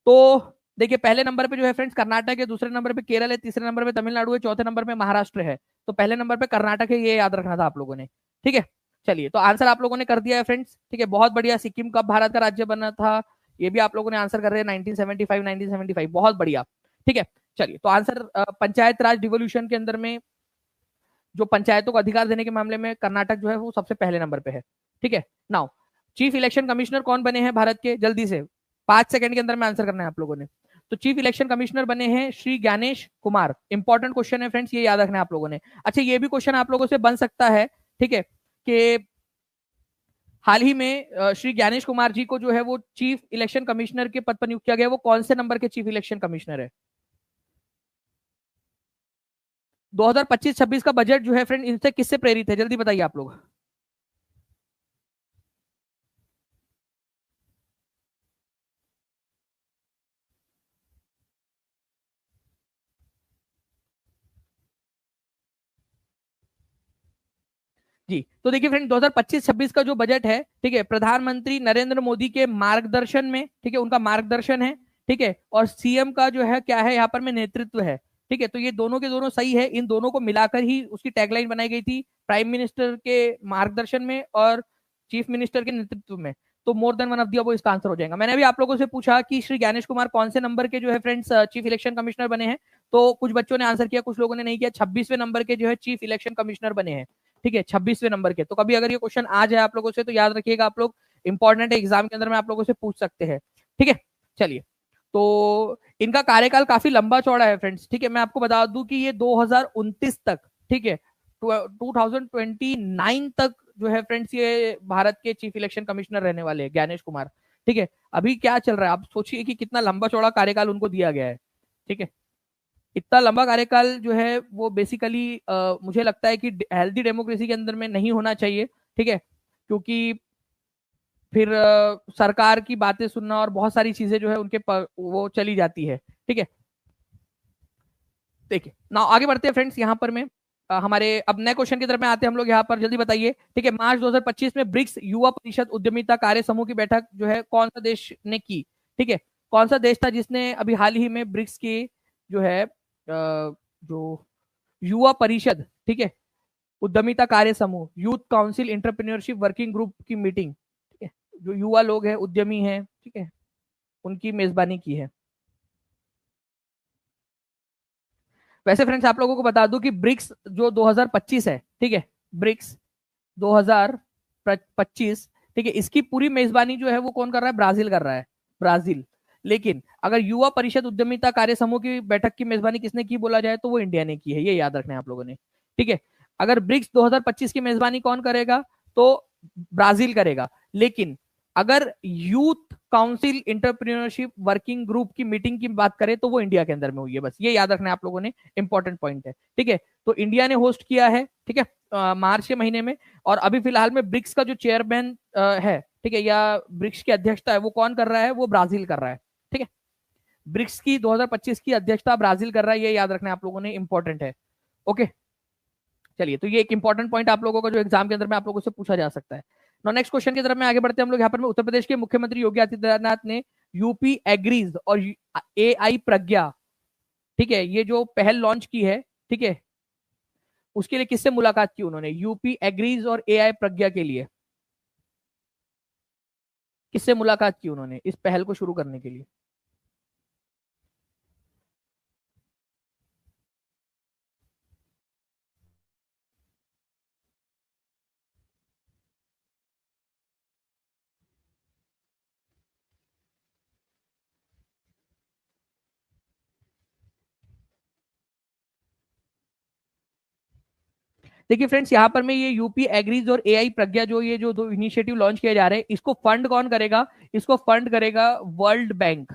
Speaker 1: तो देखिए पहले नंबर पे जो है फ्रेंड्स कर्नाटक है, दूसरे नंबर पे केरल है, तीसरे नंबर पे तमिलनाडु है, चौथे नंबर पे महाराष्ट्र है। तो पहले नंबर पे कर्नाटक है, ये याद रखना था आप लोगों ने, ठीक है। चलिए, तो आंसर आप लोगों ने कर दिया है फ्रेंड्स, ठीक है, बहुत बढ़िया। सिक्किम कब भारत का राज्य बना था, ये भी आप लोगों ने आंसर कर रहे हैं 1975, 1975, बहुत बढ़िया, ठीक है। चलिए, तो आंसर पंचायत राज डिवोल्यूशन के अंदर में जो पंचायतों को अधिकार देने के मामले में कर्नाटक जो है वो सबसे पहले नंबर पे है, ठीक है। नाउ चीफ इलेक्शन कमिश्नर कौन बने हैं भारत के? जल्दी से 5 सेकंड के अंदर में आंसर करना है आप लोगों ने। तो चीफ इलेक्शन कमिश्नर बने हैं श्री ज्ञानेश कुमार। इंपॉर्टेंट क्वेश्चन है फ्रेंड्स, ये याद रखना है आप लोगों ने। अच्छा, ये भी क्वेश्चन आप लोगों से बन सकता है, ठीक है, कि हाल ही में श्री ज्ञानेश कुमार जी को जो है वो चीफ इलेक्शन कमिश्नर के पद पर नियुक्त किया गया, वो कौन से नंबर के चीफ इलेक्शन कमिश्नर है? 2025-26 का बजट जो है फ्रेंड इनसे किससे प्रेरित है? जल्दी बताइए आप लोग। जी, तो देखिए फ्रेंड 2025-26 का जो बजट है, ठीक है, प्रधानमंत्री नरेंद्र मोदी के मार्गदर्शन में, ठीक है, उनका मार्गदर्शन है, ठीक है, और सीएम का जो है क्या है यहाँ पर में नेतृत्व है, ठीक है। तो ये दोनों के दोनों सही है, इन दोनों को मिलाकर ही उसकी टैगलाइन बनाई गई थी, प्राइम मिनिस्टर के मार्गदर्शन में और चीफ मिनिस्टर के नेतृत्व में। तो more than one of the above इसका आंसर हो जाएगा। मैंने अभी आप लोगों से पूछा कि श्री ज्ञानेश कुमार कौन से नंबर के जो है फ्रेंड्स चीफ इलेक्शन कमिश्नर बने हैं, तो कुछ बच्चों ने आंसर किया, कुछ लोगों ने नहीं किया। 26वें नंबर के जो है चीफ इलेक्शन कमिश्नर बने हैं, ठीक है, 26वें नंबर के। तो कभी अगर ये क्वेश्चन आ जाए आप लोगों से तो याद रखिएगा आप लोग, इंपॉर्टेंट है, एग्जाम के अंदर में आप लोगों से पूछ सकते हैं, ठीक है। चलिए, तो इनका कार्यकाल काफी लंबा चौड़ा है फ्रेंड्स, ठीक है। मैं आपको बता दूं कि ये 2029 तक, ठीक है, 2029 तक जो है फ्रेंड्स ये भारत के चीफ इलेक्शन कमिश्नर रहने वाले हैं ज्ञानेश कुमार, ठीक है। अभी क्या चल रहा है आप सोचिए कि कितना लंबा चौड़ा कार्यकाल उनको दिया गया है, ठीक है। इतना लंबा कार्यकाल जो है वो बेसिकली मुझे लगता है कि हेल्दी डेमोक्रेसी के अंदर में नहीं होना चाहिए, ठीक है, क्योंकि फिर सरकार की बातें सुनना और बहुत सारी चीजें जो है उनके वो चली जाती है, ठीक है। देखिए ना, आगे बढ़ते हैं फ्रेंड्स, यहाँ पर मैं हमारे अब नए क्वेश्चन की तरफ में आते हैं हम लोग। यहाँ पर जल्दी बताइए, ठीक है, मार्च 2025 में ब्रिक्स युवा परिषद उद्यमिता कार्य समूह की बैठक जो है कौन सा देश ने की? ठीक है, कौन सा देश था जिसने अभी हाल ही में ब्रिक्स की जो है जो युवा परिषद, ठीक है, उद्यमिता कार्य समूह, youth council entrepreneurship working group की मीटिंग, ठीक है, जो युवा लोग हैं, उद्यमी हैं, ठीक है, उनकी मेजबानी की है? वैसे फ्रेंड्स आप लोगों को बता दूं कि ब्रिक्स जो 2025 है, ठीक है, ब्रिक्स 2025, ठीक है, इसकी पूरी मेजबानी जो है वो कौन कर रहा है? ब्राजील कर रहा है, ब्राजील। लेकिन अगर युवा परिषद उद्यमिता कार्य समूह की बैठक की मेजबानी किसने की बोला जाए तो वो इंडिया ने की है, ये याद रखना है आप लोगों ने, ठीक है। अगर ब्रिक्स 2025 की मेजबानी कौन करेगा तो ब्राजील करेगा, लेकिन अगर youth council entrepreneurship working group की मीटिंग की बात करें तो वो इंडिया के अंदर में हुई है, बस ये याद रखना है आप लोगों ने, इंपॉर्टेंट पॉइंट है, ठीक है। तो इंडिया ने होस्ट किया है, ठीक है, मार्च के महीने में। और अभी फिलहाल में ब्रिक्स का जो चेयरमैन है, ठीक है, या ब्रिक्स की अध्यक्षता है वो कौन कर रहा है? वो ब्राजील कर रहा है, ठीक है। ब्रिक्स की 2025 की अध्यक्षता ब्राजील कर रहा है, ये याद रखना है आप लोगों ने, इंपॉर्टेंट है, ओके। चलिए, तो ये एक इंपॉर्टेंट पॉइंट आप लोगों का जो एग्जाम के अंदर में आप लोगों से पूछा जा सकता है। नेक्स्ट क्वेश्चन की तरफ में आगे बढ़ते हैं हम लोग। यहाँ पर उत्तर प्रदेश के मुख्यमंत्री योगी आदित्यनाथ ने यूपी एग्रीज और एआई प्रज्ञा, ठीक है, ये जो पहल लॉन्च की है, ठीक है, उसके लिए किससे मुलाकात की उन्होंने? यूपी एग्रीज और एआई प्रज्ञा के लिए किससे मुलाकात की उन्होंने इस पहल को शुरू करने के लिए? देखिए फ्रेंड्स, यहाँ पर मैं ये यूपी एग्रीज और एआई प्रज्ञा जो ये जो दो इनिशिएटिव लॉन्च किए जा रहे हैं, इसको फंड कौन करेगा? इसको फंड करेगा वर्ल्ड बैंक,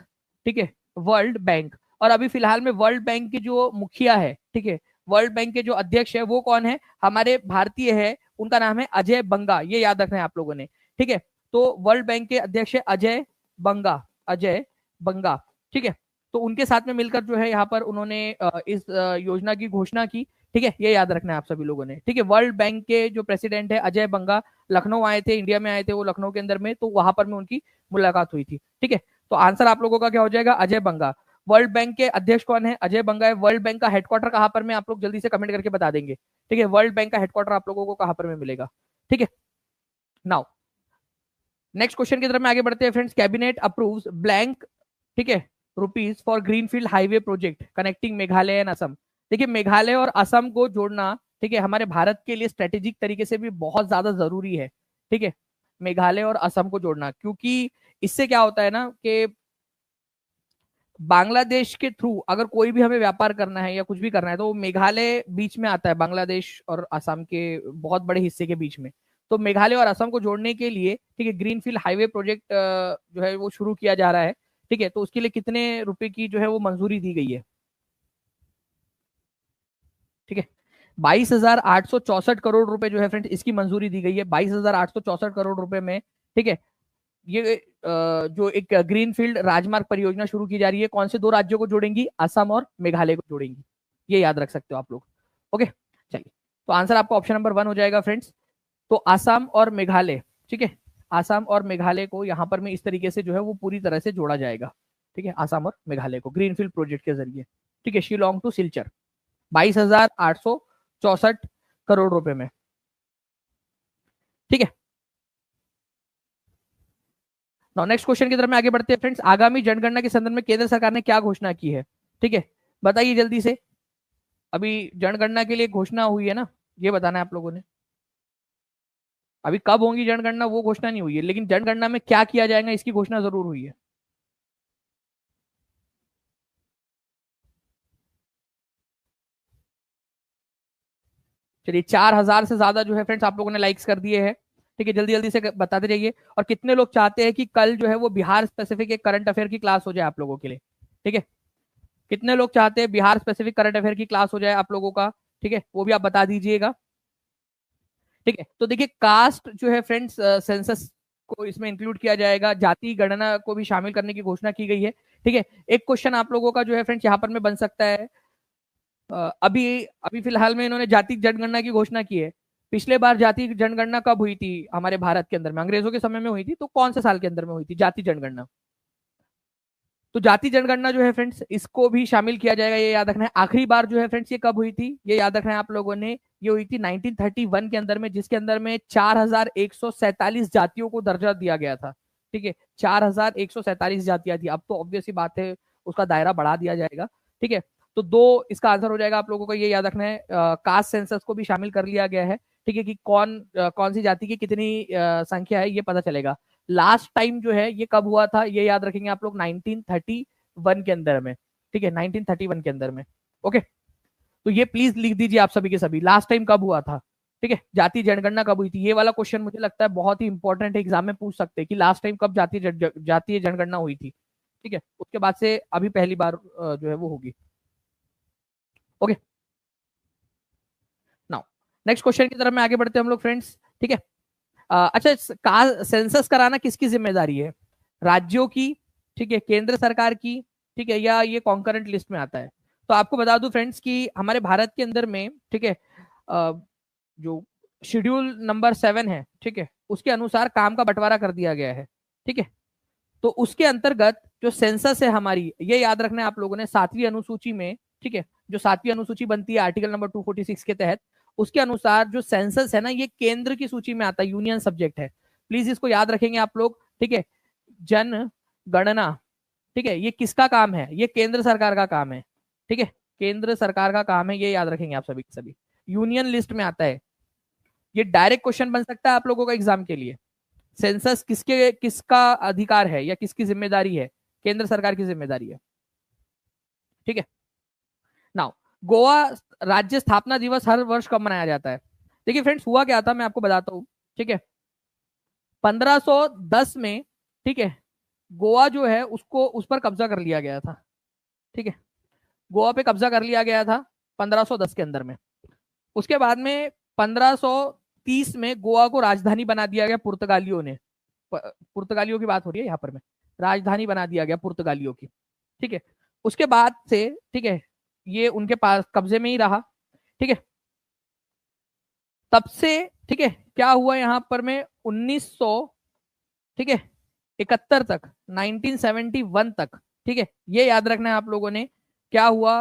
Speaker 1: ठीक है, वर्ल्ड बैंक। और अभी फिलहाल में वर्ल्ड बैंक के जो मुखिया है, ठीक है, वर्ल्ड बैंक के जो अध्यक्ष है वो कौन है? हमारे भारतीय है, उनका नाम है अजय बंगा, ये याद रखना है आप लोगों ने, ठीक है। तो वर्ल्ड बैंक के अध्यक्ष है अजय बंगा, अजय बंगा, ठीक है। तो उनके साथ में मिलकर जो है यहाँ पर उन्होंने इस योजना की घोषणा की, ठीक है। ये याद रखना है आप सभी लोगों ने, ठीक है। वर्ल्ड बैंक के जो प्रेसिडेंट है अजय बंगा लखनऊ आए थे, इंडिया में आए थे वो लखनऊ के अंदर में, तो वहां पर में उनकी मुलाकात हुई थी, ठीक है। तो आंसर आप लोगों का क्या हो जाएगा, अजय बंगा। वर्ल्ड बैंक के अध्यक्ष कौन है, अजय बंगा है। वर्ल्ड बैंक का हेडक्वार्टर कहां पर में, आप लोग जल्दी से कमेंट करके बता देंगे, ठीक है। वर्ल्ड बैंक का हेडक्वार्टर आप लोगों को कहां पर में मिलेगा, ठीक है। नाउ नेक्स्ट क्वेश्चन की तरफ में आगे बढ़ते हैं फ्रेंड्स। कैबिनेट अप्रूव्स ब्लैंक, ठीक है, rupees for greenfield highway project connecting Meghalaya and Assam. देखिए मेघालय और असम को जोड़ना, ठीक है, हमारे भारत के लिए स्ट्रेटेजिक तरीके से भी बहुत ज्यादा जरूरी है, ठीक है। मेघालय और असम को जोड़ना, क्योंकि इससे क्या होता है ना कि बांग्लादेश के थ्रू अगर कोई भी हमें व्यापार करना है या कुछ भी करना है तो मेघालय बीच में आता है, बांग्लादेश और असम के बहुत बड़े हिस्से के बीच में। तो मेघालय और असम को जोड़ने के लिए, ठीक है, ग्रीनफील्ड हाईवे प्रोजेक्ट जो है वो शुरू किया जा रहा है, ठीक है। तो उसके लिए कितने रुपए की जो है वो मंजूरी दी गई है, ठीक है। 22,864 करोड़ रुपए जो है फ्रेंड्स इसकी मंजूरी दी गई है, 22,864 करोड़ रुपए में, ठीक है। ये जो एक ग्रीनफील्ड राजमार्ग परियोजना शुरू की जा रही है, कौन से दो राज्यों को जोड़ेंगी, असम और मेघालय को जोड़ेंगी, ये याद रख सकते हो आप लोग, ओके। चलिए, तो आंसर आपका ऑप्शन नंबर 1 हो जाएगा फ्रेंड्स। तो असम और मेघालय, ठीक है, असम और मेघालय को यहां पर में इस तरीके से जो है वो पूरी तरह से जोड़ा जाएगा, ठीक है। असम और मेघालय को ग्रीनफील्ड प्रोजेक्ट के जरिए, ठीक है, शिलोंग टू सिलचर, 22,864 रुपए में, ठीक है। नेक्स्ट क्वेश्चन की तरफ में आगे बढ़ते हैं फ्रेंड्स। आगामी जनगणना के संदर्भ में केंद्र सरकार ने क्या घोषणा की है, ठीक है, बताइए जल्दी से। अभी जनगणना के लिए घोषणा हुई है ना, ये बताना है आप लोगों ने। अभी कब होगी जनगणना वो घोषणा नहीं हुई है, लेकिन जनगणना में क्या किया जाएगा इसकी घोषणा जरूर हुई है। चलिए 4,000 से ज्यादा जो है फ्रेंड्स आप लोगों ने लाइक्स कर दिए हैं, ठीक है। जल्दी जल्दी से बताते जाइए। और कितने लोग चाहते हैं कि कल जो है वो बिहार स्पेसिफिक एक करंट अफेयर की क्लास हो जाए आप लोगों के लिए, ठीक है। कितने लोग चाहते हैं बिहार स्पेसिफिक करंट अफेयर की क्लास हो जाए आप लोगों का, ठीक है, वो भी आप बता दीजिएगा, ठीक है। तो देखिए कास्ट जो है फ्रेंड्स सेंसस को इसमें इंक्लूड किया जाएगा, जाति गणना को भी शामिल करने की घोषणा की गई है, ठीक है। एक क्वेश्चन आप लोगों का जो है फ्रेंड्स यहाँ पर में बन सकता है, अभी अभी फिलहाल में इन्होंने जाति जनगणना की घोषणा की है। पिछले बार जाति जनगणना कब हुई थी हमारे भारत के अंदर में, अंग्रेजों के समय में हुई थी, तो कौन से साल के अंदर में हुई थी जाति जनगणना। तो जाति जनगणना जो है फ्रेंड्स इसको भी शामिल किया जाएगा, ये याद रखना है। आखिरी बार जो है फ्रेंड्स ये कब हुई थी, ये याद रखना है आप लोगों ने, ये हुई थी 1931 के अंदर में, जिसके अंदर में 4,147 जातियों को दर्जा दिया गया था, ठीक है। 4,147 जातियां थी, अब तो ऑब्वियस ही बात है उसका दायरा बढ़ा दिया जाएगा, ठीक है। तो दो इसका आंसर हो जाएगा आप लोगों को, ये याद रखना है। कास्ट सेंसस को भी शामिल कर लिया गया है, ठीक है, कि कौन सी जाति की कितनी संख्या है ये पता चलेगा। लास्ट टाइम जो है ये कब हुआ था ये याद रखेंगे आप लोग, 1931 के अंदर में, ठीक है, 1931 के अंदर में, ओके। तो ये प्लीज लिख दीजिए आप सभी के सभी, लास्ट टाइम कब हुआ था, ठीक है, जाति जनगणना कब हुई थी। ये वाला क्वेश्चन मुझे लगता है बहुत ही इंपॉर्टेंट है, एग्जाम में पूछ सकते हैं कि लास्ट टाइम कब जातीय जनगणना हुई थी, ठीक है। उसके बाद से अभी पहली बार जो है वो होगी, ओके। नाउ नेक्स्ट क्वेश्चन की तरफ में आगे बढ़ते हैं हम लोग फ्रेंड्स, ठीक है। अच्छा, सेंसस कराना किसकी जिम्मेदारी है, राज्यों की, ठीक है, केंद्र सरकार की, ठीक है, या ये कॉन्करेंट लिस्ट में आता है। तो आपको बता दूं फ्रेंड्स कि हमारे भारत के अंदर में, ठीक है, जो शेड्यूल नंबर 7 है, ठीक है, उसके अनुसार काम का बंटवारा कर दिया गया है, ठीक है। तो उसके अंतर्गत जो सेंसस है हमारी, ये याद रखना है आप लोगों ने, 7वीं अनुसूची में, ठीक है, जो 7वीं अनुसूची बनती है आर्टिकल नंबर 246 के तहत, उसके अनुसार जो सेंसस है ना ये केंद्र की सूची में आता है, यूनियन सब्जेक्ट है। प्लीज इसको याद रखेंगे आप लोग, ठीक है। जन गणना, ठीक है, ये किसका काम है, ये केंद्र सरकार का काम है, ठीक है, केंद्र सरकार का काम है, ये याद रखेंगे आप सभी सभी। यूनियन लिस्ट में आता है, ये डायरेक्ट क्वेश्चन बन सकता है आप लोगों का एग्जाम के लिए। सेंसस किसका अधिकार है या किसकी जिम्मेदारी है, केंद्र सरकार की जिम्मेदारी है, ठीक है। नाउ गोवा राज्य स्थापना दिवस हर वर्ष कब मनाया जाता है। देखिए फ्रेंड्स हुआ क्या था मैं आपको बताता हूँ, ठीक है। 1510 में, ठीक है, गोवा जो है उसको उस पर कब्जा कर लिया गया था, ठीक है, गोवा पे कब्जा कर लिया गया था 1510 के अंदर में। उसके बाद में 1530 में गोवा को राजधानी बना दिया गया पुर्तगालियों ने, पुर्तगालियों की बात हो रही है यहाँ पर में, राजधानी बना दिया गया पुर्तगालियों की। ठीक है, उसके बाद से ठीक है ये उनके पास कब्जे में ही रहा। ठीक है, तब से ठीक है क्या हुआ यहाँ पर में 1900 ठीक है 71 तक, 1971 तक, ठीक है ये याद रखना है आप लोगों ने। क्या हुआ,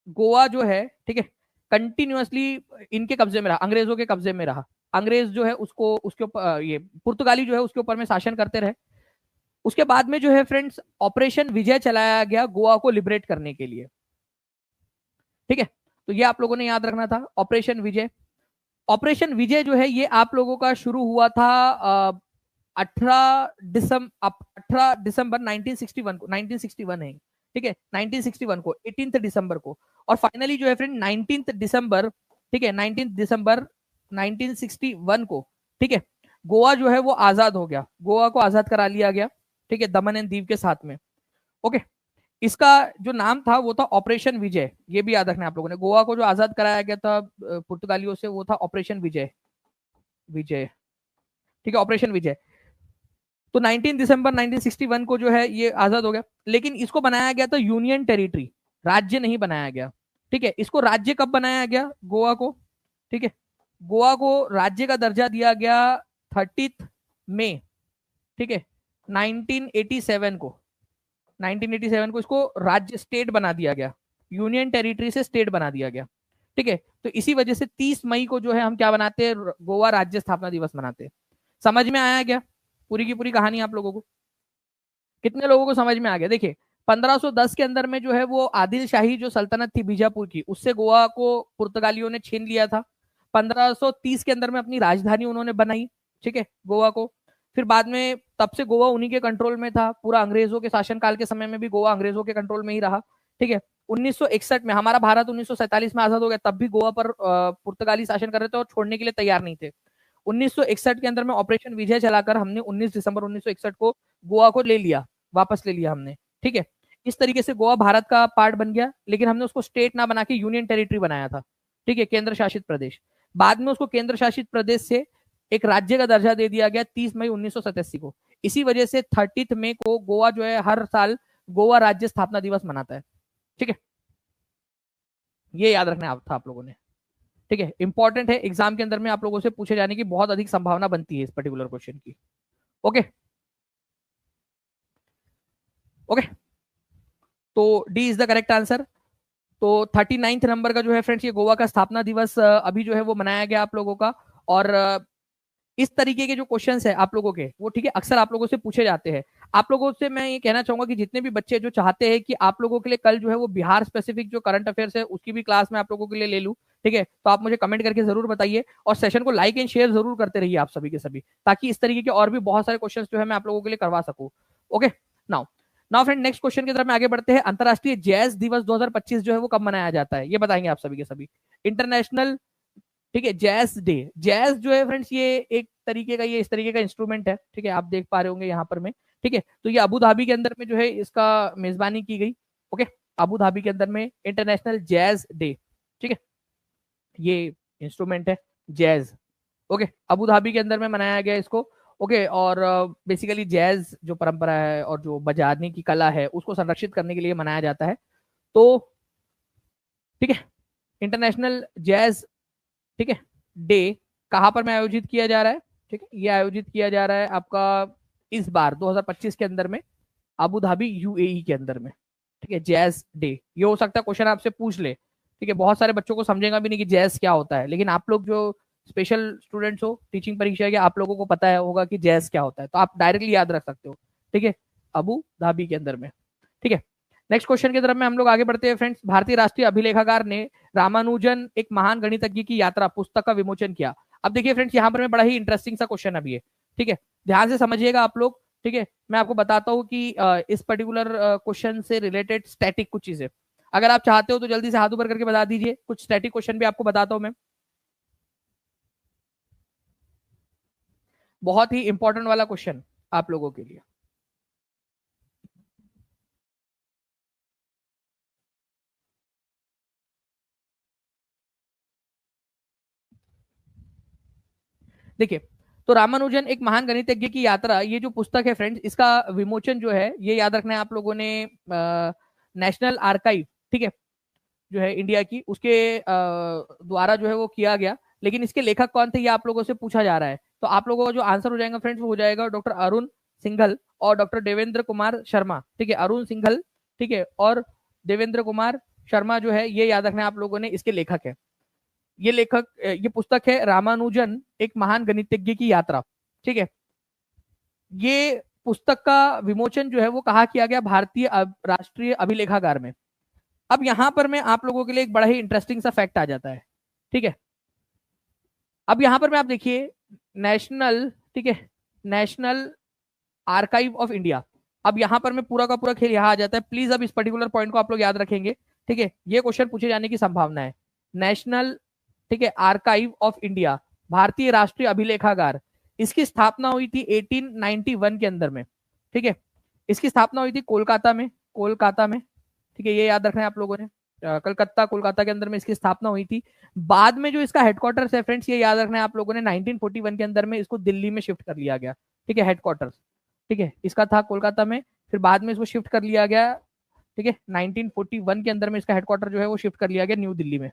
Speaker 1: गोवा जो है ठीक है कंटिन्यूअसली इनके कब्जे में रहा, अंग्रेजों के कब्जे में रहा। अंग्रेज जो है उसको उसके ऊपर ये पुर्तगाली जो है उसके ऊपर में शासन करते रहे। उसके बाद में जो है फ्रेंड्स ऑपरेशन विजय चलाया गया गोवा को लिबरेट करने के लिए। ठीक है, तो ये आप लोगों ने याद रखना था ऑपरेशन विजय। ऑपरेशन विजय जो है ये आप लोगों का शुरू हुआ था 18 दिसंबर 1961 को, 1961 है ठीक है 1961 को 18 दिसंबर को। और फाइनली जो है फ्रेंड 19 दिसंबर ठीक है 19 दिसंबर 1961 को ठीक है गोवा जो है वो आजाद हो गया, गोवा को आजाद करा लिया गया ठीक है दमन एंड दीव के साथ में। ओके, इसका जो नाम था वो था ऑपरेशन विजय, ये भी याद रखना है आप लोगों ने। गोवा को जो आजाद कराया गया था पुर्तगालियों से वो था ऑपरेशन विजय, विजय ठीक है ऑपरेशन विजय। तो 19 दिसंबर 1961 को जो है ये आजाद हो गया, लेकिन इसको बनाया गया था यूनियन टेरिटरी, राज्य नहीं बनाया गया। ठीक है, इसको राज्य कब बनाया गया गोवा को, ठीक है गोवा को राज्य का दर्जा दिया गया 30 मई ठीक है 1987 को, 1987 को इसको राज्य स्टेट बना दिया गया, यूनियन टेरिटरी से स्टेट बना दिया गया। ठीक है, तो इसी वजह से 30 मई को जो है हम क्या बनाते हैं, गोवा राज्य स्थापना दिवस मनाते हैं। समझ में आया क्या पूरी की पूरी कहानी आप लोगों को? कितने लोगों को समझ में आ गया? देखिए 1510 के अंदर में जो है वो आदिल शाही जो सल्तनत थी बीजापुर की, उससे गोवा को पुर्तगालियों ने छीन लिया था। 1530 के अंदर में अपनी राजधानी उन्होंने बनाई ठीक है गोवा को। फिर बाद में तब से गोवा उन्हीं के कंट्रोल में था, पूरा अंग्रेजों के शासनकाल के समय में भी गोवा अंग्रेजों के कंट्रोल में ही रहा। ठीक है, 1961 में हमारा भारत 1947 में आजाद हो गया, तब भी गोवा पर पुर्तगाली शासन कर रहे थे और छोड़ने के लिए तैयार नहीं थे। 1961 के अंदर में ऑपरेशन विजय चलाकर हमने 19 दिसंबर 1961 को गोवा को ले लिया, वापस ले लिया हमने। ठीक है, इस तरीके से गोवा भारत का पार्ट बन गया, लेकिन हमने उसको स्टेट ना बना के यूनियन टेरिटरी बनाया था। ठीक है, केंद्र शासित प्रदेश। बाद में उसको केंद्र शासित प्रदेश से एक राज्य का दर्जा दे दिया गया 30 मई 1987 को। इसी वजह से 30 मई को गोवा जो है हर साल गोवा राज्य स्थापना दिवस मनाता है। ठीक है, ये याद रखना था आप लोगों ने। ठीक है, इंपॉर्टेंट है, एग्जाम के अंदर में आप लोगों से पूछे जाने की बहुत अधिक संभावना बनती है इस पर्टिकुलर क्वेश्चन की। ओके ओके, तो D is the correct answer. तो 39 नंबर का जो है फ्रेंड्स ये गोवा का स्थापना दिवस अभी जो है वो मनाया गया आप लोगों का। और इस तरीके के जो क्वेश्चंस है आप लोगों के वो ठीक है अक्सर आप लोगों से पूछे जाते हैं। आप लोगों से मैं ये कहना चाहूंगा कि जितने भी बच्चे जो चाहते हैं कि आप लोगों के लिए कल जो है वो बिहार स्पेसिफिक जो करंट अफेयर्स है उसकी भी क्लास में आप लोगों के लिए ले लूं, ठीक है तो आप मुझे कमेंट करके जरूर बताइए और सेशन को लाइक एंड शेयर जरूर करते रहिए आप सभी के सभी, ताकि इस तरीके के और भी बहुत सारे क्वेश्चन जो है मैं आप लोगों के लिए करवा सकूं। Okay, now now friend next question की तरफ में आगे बढ़ते हैं। अंतरराष्ट्रीय जैज दिवस 2025 जो है वो कब मनाया जाता है ये बताएंगे आप सभी के सभी। इंटरनेशनल ठीक है जैज डे, जैज जो है फ्रेंड्स ये एक तरीके का ये इस तरीके का इंस्ट्रूमेंट है, ठीक है आप देख पा रहे होंगे यहाँ पर में। ठीक है, तो ये अबू धाबी के अंदर में जो है इसका मेजबानी की गई। ओके, अबू धाबी के अंदर में इंटरनेशनल जैज डे, ठीक है ये इंस्ट्रूमेंट है जैज। ओके, अबू धाबी के अंदर में मनाया गया इसको। ओके, और बेसिकली जैज जो परंपरा है और जो बजाने की कला है उसको संरक्षित करने के लिए मनाया जाता है। तो ठीक है, इंटरनेशनल जैज ठीक है डे कहां पर में आयोजित किया जा रहा है? ठीक है, ये आयोजित किया जा रहा है आपका इस बार 2025 के अंदर में अबू धाबी यूएई के अंदर में। ठीक है, जैज डे ये हो सकता है क्वेश्चन आपसे पूछ ले। ठीक है, बहुत सारे बच्चों को समझेगा भी नहीं कि जैज क्या होता है, लेकिन आप लोग जो स्पेशल स्टूडेंट्स हो टीचिंग परीक्षा के आप लोगों को पता है होगा कि जैज क्या होता है, तो आप डायरेक्टली याद रख सकते हो। ठीक है, अबू धाबी के अंदर में। ठीक है, नेक्स्ट क्वेश्चन की तरफ में हम लोग आगे बढ़ते हैं फ्रेंड्स। भारतीय राष्ट्रीय अभिलेखागार ने रामानुजन एक महान गणितज्ञ की यात्रा पुस्तक का विमोचन किया। अब देखिए फ्रेंड्स यहाँ पर में बड़ा ही इंटरेस्टिंग सा क्वेश्चन अभी है, ठीक है ध्यान से समझिएगा आप लोग। ठीक है, मैं आपको बताता हूँ कि इस पर्टिकुलर क्वेश्चन से रिलेटेड स्टैटिक कुछ चीजें, अगर आप चाहते हो तो जल्दी से हाथ ऊपर करके बता दीजिए। कुछ स्टैटिक क्वेश्चन भी आपको बताता हूँ मैं, बहुत ही इंपॉर्टेंट वाला क्वेश्चन आप लोगों के लिए। देखिए तो रामानुजन एक महान गणितज्ञ की यात्रा, ये जो पुस्तक है फ्रेंड्स, इसका विमोचन जो है ये याद रखना है आप लोगों ने, नेशनल आर्काइव, ठीक है, जो है इंडिया की, उसके द्वारा जो है वो किया गया। लेकिन इसके लेखक कौन थे ये आप लोगों से पूछा जा रहा है। तो आप लोगों का जो आंसर हो जाएगा फ्रेंड्स वो हो जाएगा डॉक्टर अरुण सिंघल और डॉक्टर देवेंद्र कुमार शर्मा, ठीक है, अरुण सिंघल, ठीक है, और देवेंद्र कुमार शर्मा जो है ये याद रखना है आप लोगों ने, इसके लेखक है। ये लेखक, ये पुस्तक है रामानुजन एक महान गणितज्ञ की यात्रा, ठीक है। ये पुस्तक का विमोचन जो है वो कहा किया गया, भारतीय राष्ट्रीय अभिलेखागार में। अब यहां पर मैं आप लोगों के लिए एक बड़ा ही इंटरेस्टिंग सा फैक्ट आ जाता है, ठीक है। अब यहां पर मैं आप देखिए नेशनल, ठीक है, नेशनल आर्काइव ऑफ इंडिया। अब यहां पर मैं पूरा का पूरा खेल यहां आ जाता है, प्लीज अब इस पर्टिकुलर पॉइंट को आप लोग याद रखेंगे, ठीक है। ये क्वेश्चन पूछे जाने की संभावना है। नेशनल, ठीक है, आर्काइव ऑफ इंडिया, भारतीय राष्ट्रीय अभिलेखागार, इसकी स्थापना हुई थी 1891 के अंदर में, ठीक है। इसकी स्थापना हुई थी कोलकाता में, कोलकाता में, ठीक है, ये याद रखना है आप लोगों ने, कलकत्ता कोलकाता के अंदर में इसकी स्थापना हुई थी। बाद में जो इसका हेडक्वार्टर्स है फ्रेंड्स, ये याद रखना है आप लोगों ने, 1941 के अंदर में इसको दिल्ली में शिफ्ट कर लिया गया, ठीक है, हेडक्वार्टर्स, ठीक है, इसका था कोलकाता में, फिर बाद में इसको शिफ्ट कर लिया गया, ठीक है, 1941 के अंदर में इसका हेडक्वार्टर जो है वो शिफ्ट कर लिया गया न्यू दिल्ली में,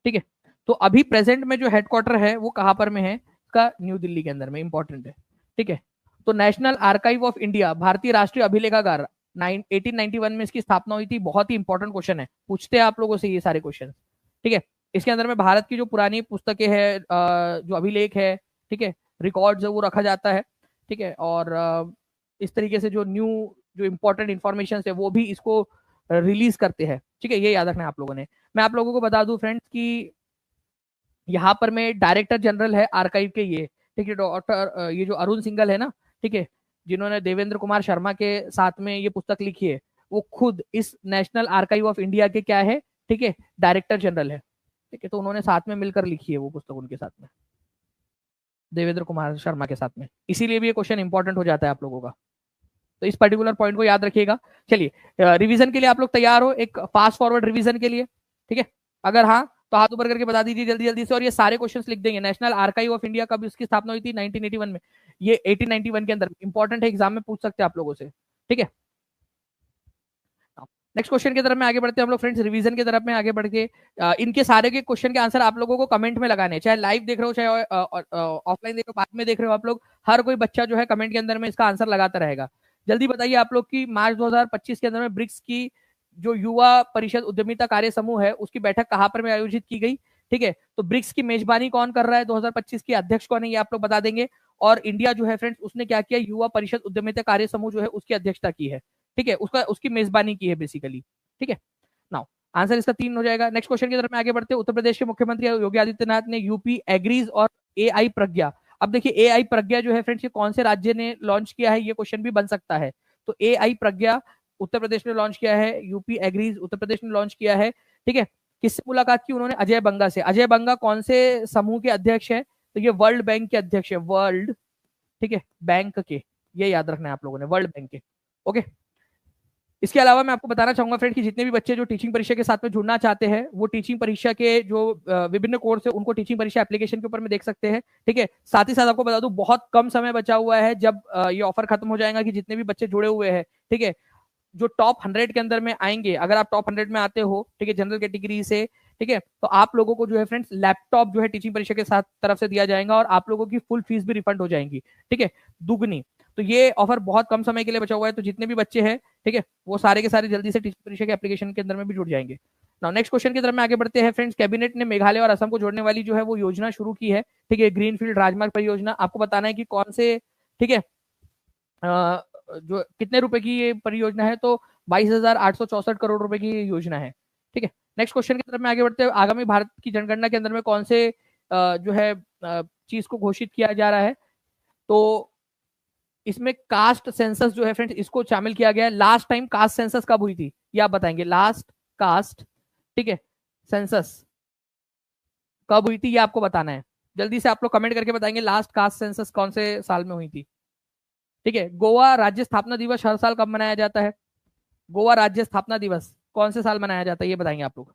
Speaker 1: ठीक है। तो अभी प्रेजेंट में जो हेडक्वार्टर है वो कहां पर में है, इसका न्यू दिल्ली के अंदर में, इंपॉर्टेंट है, ठीक है। तो नेशनल आर्काइव ऑफ इंडिया, भारतीय राष्ट्रीय अभिलेखागार, 1891 में इसकी स्थापना हुई थी। बहुत ही इंपॉर्टेंट क्वेश्चन है, पूछते हैं आप लोगों से ये सारे क्वेश्चन, ठीक है। इसके अंदर में भारत की जो पुरानी पुस्तकें हैं, जो अभिलेख है, ठीक है, रिकॉर्ड्स है, वो रखा जाता है, ठीक है। और इस तरीके से जो न्यू, जो इंपॉर्टेंट इंफॉर्मेशन है वो भी इसको रिलीज करते हैं, ठीक है, ये याद रखना है आप लोगों ने। मैं आप लोगों को बता दूं फ्रेंड्स कि यहाँ पर में डायरेक्टर जनरल है आर्काइव के ये, ठीक है, डॉक्टर ये जो अरुण सिंघल है ना, ठीक है, जिन्होंने देवेंद्र कुमार शर्मा के साथ में ये पुस्तक लिखी है, वो खुद इस नेशनल आर्काइव ऑफ इंडिया के क्या है, ठीक है, डायरेक्टर जनरल है, ठीक है। तो उन्होंने साथ में मिलकर लिखी है वो पुस्तक उनके साथ में, देवेंद्र कुमार शर्मा के साथ में, इसीलिए भी ये क्वेश्चन इंपॉर्टेंट हो जाता है आप लोगों का। तो इस पर्टिकुलर पॉइंट को याद रखिएगा। चलिए, रिवीजन के लिए आप लोग तैयार हो, एक फास्ट फॉरवर्ड रिवीजन के लिए, ठीक है। अगर हाँ तो हाथ ऊपर करके बता दीजिए जल्दी जल्दी से, और ये सारे क्वेश्चंस लिख देंगे। नेशनल आर्काइव ऑफ इंडिया कब इसकी स्थापना हुई थी, 1981 में, ये 1891 के अंदर, इंपॉर्टेंट है, एग्जाम में पूछ सकते हैं आप लोगों से, ठीक है। नेक्स्ट क्वेश्चन की तरफ में आगे बढ़ते हैं हम लोग फ्रेंड्स, रिवीजन की तरफ में आगे बढ़ के इनके सारे के क्वेश्चन के आंसर आप लोगों को कमेंट में लगाने हैं, चाहे लाइव देख रहे हो चाहे ऑफलाइन देख रहे हो, बाद में देख रहे हो आप लोग, हर कोई बच्चा जो है कमेंट के अंदर में इसका आंसर लगाता रहेगा। जल्दी बताइए आप लोग की मार्च 2025 के अंदर में ब्रिक्स की जो युवा परिषद उद्यमिता कार्य समूह है उसकी बैठक कहां पर में आयोजित की गई, ठीक है। तो ब्रिक्स की मेजबानी कौन कर रहा है 2025 की, अध्यक्ष कौन है ये आप लोग बता देंगे। और इंडिया जो है फ्रेंड्स उसने क्या किया, युवा परिषद उद्यमिता कार्य समूह जो है उसकी अध्यक्षता की है, ठीक है, उसका उसकी मेजबानी की है बेसिकली, ठीक है। नाउ आंसर इसका 3 हो जाएगा। नेक्स्ट क्वेश्चन की तरफ में आगे बढ़ते हैं। उत्तर प्रदेश के मुख्यमंत्री योगी आदित्यनाथ ने यूपी एग्रीज और एआई प्रज्ञा, अब देखिए एआई प्रज्ञा जो है फ्रेंड्स ये कौन से राज्य ने लॉन्च किया है, ये क्वेश्चन भी बन सकता है। तो एआई प्रज्ञा उत्तर प्रदेश ने लॉन्च किया है, यूपी एग्रीज उत्तर प्रदेश ने लॉन्च किया है, ठीक है। किससे मुलाकात की उन्होंने, अजय बंगा से। अजय बंगा कौन से समूह के अध्यक्ष है, तो ये वर्ल्ड बैंक के अध्यक्ष है, वर्ल्ड, ठीक है, बैंक के, ये याद रखना है आप लोगों ने, वर्ल्ड बैंक के, ओके। इसके अलावा मैं आपको बताना चाहूंगा फ्रेंड कि जितने भी बच्चे जो टीचिंग परीक्षा के साथ में जुड़ना चाहते हैं वो टीचिंग परीक्षा के जो विभिन्न कोर्स है उनको टीचिंग परीक्षा एप्लीकेशन के ऊपर में देख सकते हैं, ठीक है। साथ ही साथ आपको बता दूं बहुत कम समय बचा हुआ है जब ये ऑफर खत्म हो जाएगा कि जितने भी बच्चे जुड़े हुए हैं, ठीक है, जो टॉप 100 के अंदर में आएंगे, अगर आप टॉप 100 में आते हो, ठीक है, जनरल कैटेगरी से, ठीक है, तो आप लोगों को जो है फ्रेंड्स लैपटॉप जो है टीचिंग परीक्षा के साथ तरफ से दिया जाएगा और आप लोगों की फुल फीस भी रिफंड हो जाएंगी, ठीक है, दुगनी। तो ये ऑफर बहुत कम समय के लिए बचा हुआ है, तो जितने भी बच्चे हैं, ठीक है, वो सारे के सारे जल्दी से टीचिंग परीक्षा के एप्लीकेशन के अंदर में भी जुड़ जाएंगे। नाउ नेक्स्ट क्वेश्चन की तरफ में आगे बढ़ते हैं फ्रेंड्स। कैबिनेट ने मेघालय और असम को जोड़ने वाली जो है वो योजना शुरू की है, ठीक है, ग्रीनफील्ड राजमार्ग परियोजना। आपको बताना है कि कौन से, ठीक है, जो कितने रुपए की ये परियोजना है, तो 22,864 करोड़ रुपए की योजना है, ठीक है। नेक्स्ट क्वेश्चन की तरफ में आगे बढ़ते हैं। आगामी भारत की जनगणना के अंदर में कौन से जो है चीज को घोषित किया जा रहा है, तो इसमें कास्ट सेंसस जो है फ्रेंड्स इसको शामिल किया गया है। लास्ट टाइम कास्ट सेंसस कब हुई थी ये आप बताएंगे, लास्ट कास्ट, ठीक है, सेंसस कब हुई थी ये आपको बताना है। जल्दी से आप लोग कमेंट करके बताएंगे लास्ट कास्ट सेंसस कौन से साल में हुई थी, ठीक है। गोवा राज्य स्थापना दिवस हर साल कब मनाया जाता है, गोवा राज्य स्थापना दिवस कौन से साल मनाया जाता है ये बताएंगे आप लोग।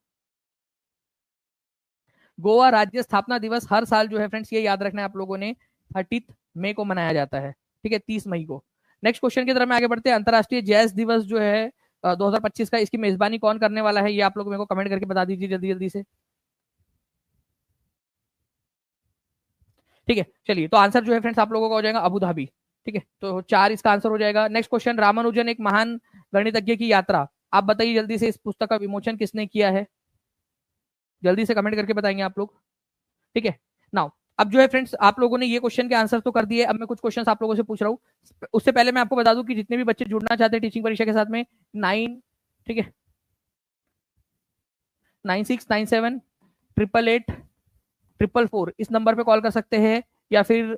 Speaker 1: गोवा राज्य स्थापना दिवस हर साल जो है फ्रेंड्स, ये याद रखना है आप लोगों ने, 30 मई को मनाया जाता है, ठीक है, 30 मई को। नेक्स्ट क्वेश्चन की तरफ में आगे बढ़ते हैं। अंतरराष्ट्रीय जैज दिवस जो है 2025 का, इसकी मेजबानी कौन करने वाला है, ये आप लोग मेरे को कमेंट करके बता दीजिए जल्दी जल्दी से। ठीक है, चलिए, तो आंसर जो है फ्रेंड्स आप लोगों का हो जाएगा अबू धाबी। ठीक है, तो 4 इसका आंसर हो जाएगा। नेक्स्ट क्वेश्चन, रामानुजन एक महान गणितज्ञ की यात्रा, आप बताइए जल्दी से, इस पुस्तक का विमोचन किसने किया है, जल्दी से कमेंट करके बताएंगे आप लोग। ठीक है, नाउ अब जो है फ्रेंड्स आप लोगों ने ये क्वेश्चन के आंसर तो कर दिए, अब मैं कुछ क्वेश्चन आप लोगों से पूछ रहा हूँ। उससे पहले मैं आपको बता दूं कि जितने भी बच्चे जुड़ना चाहते हैं टीचिंग परीक्षा के साथ में, 9, ठीक है, 9697 888 444 इस नंबर पे कॉल कर सकते हैं, या फिर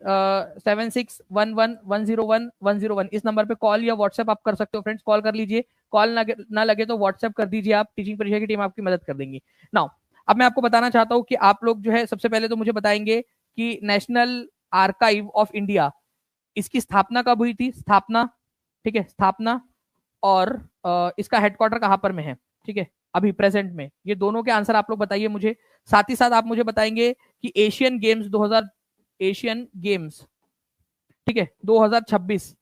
Speaker 1: 7611101101 इस नंबर पे कॉल या व्हाट्सएप आप कर सकते हो फ्रेंड्स, कॉल कर लीजिए। कॉल ना लगे तो व्हाट्सएप कर दीजिए आप, टीचिंग परीक्षा की टीम आपकी मदद कर देंगी। नाउ अब मैं आपको बताना चाहता हूं कि आप लोग जो है सबसे पहले तो मुझे बताएंगे कि नेशनल आर्काइव ऑफ इंडिया, इसकी स्थापना कब हुई थी, स्थापना, ठीक है, स्थापना, और इसका हेडक्वार्टर कहां पर में है, ठीक है, अभी प्रेजेंट में, ये दोनों के आंसर आप लोग बताइए मुझे। साथ ही साथ आप मुझे बताएंगे कि एशियन गेम्स 2000, एशियन गेम्स, ठीक है, 2026,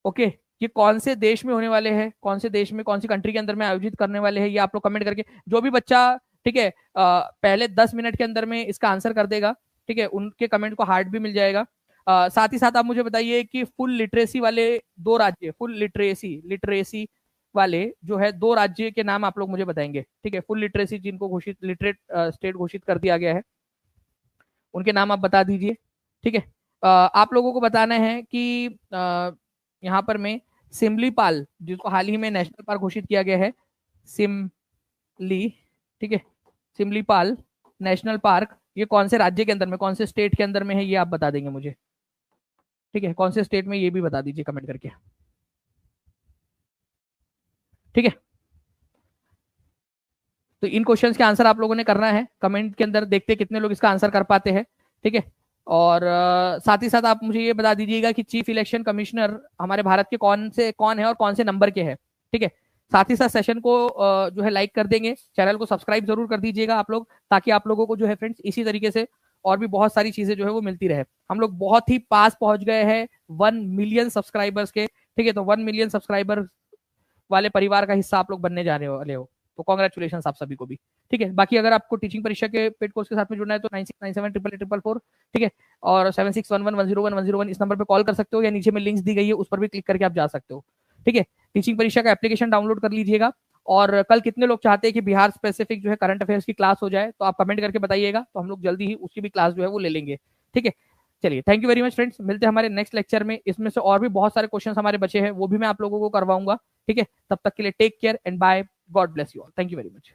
Speaker 1: ओके, ये कौन से देश में होने वाले हैं, कौन से देश में, कौन सी कंट्री के अंदर में आयोजित करने वाले हैं, ये आप लोग कमेंट करके, जो भी बच्चा, ठीक है, पहले 10 मिनट के अंदर में इसका आंसर कर देगा, ठीक है, उनके कमेंट को हार्ट भी मिल जाएगा। साथ ही साथ आप मुझे बताइए कि फुल लिटरेसी वाले 2 राज्य, फुल लिटरेसी वाले जो है 2 राज्य के नाम आप लोग मुझे बताएंगे, ठीक है, फुल लिटरेसी जिनको घोषित लिटरेट स्टेट घोषित कर दिया गया है, उनके नाम आप बता दीजिए। ठीक है, आप लोगों को बताना है कि यहाँ पर में सिमलीपाल, जिसको हाल ही में नेशनल पार्क घोषित किया गया है, सिमली, ठीक है, सिमलीपाल नेशनल पार्क, ये कौन से राज्य के अंदर में, कौन से स्टेट के अंदर में है, ये आप बता देंगे मुझे। ठीक है, कौन से स्टेट में, ये भी बता दीजिए कमेंट करके। ठीक है, तो इन क्वेश्चंस के आंसर आप लोगों ने करना है कमेंट के अंदर, देखते कितने लोग इसका आंसर कर पाते हैं। ठीक है, और साथ ही साथ आप मुझे ये बता दीजिएगा कि चीफ इलेक्शन कमिश्नर हमारे भारत के कौन है और कौन से नंबर के हैं। ठीक है, साथ ही साथ सेशन को जो है लाइक कर देंगे, चैनल को सब्सक्राइब जरूर कर दीजिएगा आप लोग, ताकि आप लोगों को जो है फ्रेंड्स इसी तरीके से और भी बहुत सारी चीजें जो है वो मिलती रहे। हम लोग बहुत ही पास पहुंच गए हैं 1 मिलियन सब्सक्राइबर्स के। ठीक है, तो 1 मिलियन सब्सक्राइबर वाले परिवार का हिस्सा आप लोग बनने जाने वाले हो, तो कॉन्ग्रेचुलेशन आप सभी को भी। ठीक है, बाकी अगर आपको टीचिंग परीक्षा के पेड कोर्स के साथ में जुड़ना है तो 9697 ठीक है, और 7611101101 इस नंबर पे कॉल कर सकते हो, या नीचे में लिंक्स दी गई है उस पर भी क्लिक करके आप जा सकते हो। ठीक है, टीचिंग परीक्षा का एप्लीकेशन डाउनलोड कर लीजिएगा। और कल कितने लोग चाहते हैं कि बिहार स्पेसिफिक जो है करंट अफेयर्स की क्लास हो जाए, तो आप कमेंट करके बताइएगा, तो हम लोग जल्दी ही उसकी भी क्लास जो है वो ले लेंगे। ठीक है, चलिए, thank you very much friends, मिलते हैं हमारे नेक्स्ट लेक्चर में। इसमें से और भी बहुत सारे क्वेश्चन हमारे बचे हैं, वो भी मैं आप लोगों को करवाऊंगा। ठीक है, तब तक के लिए take care and bye, God bless you all, thank you very much.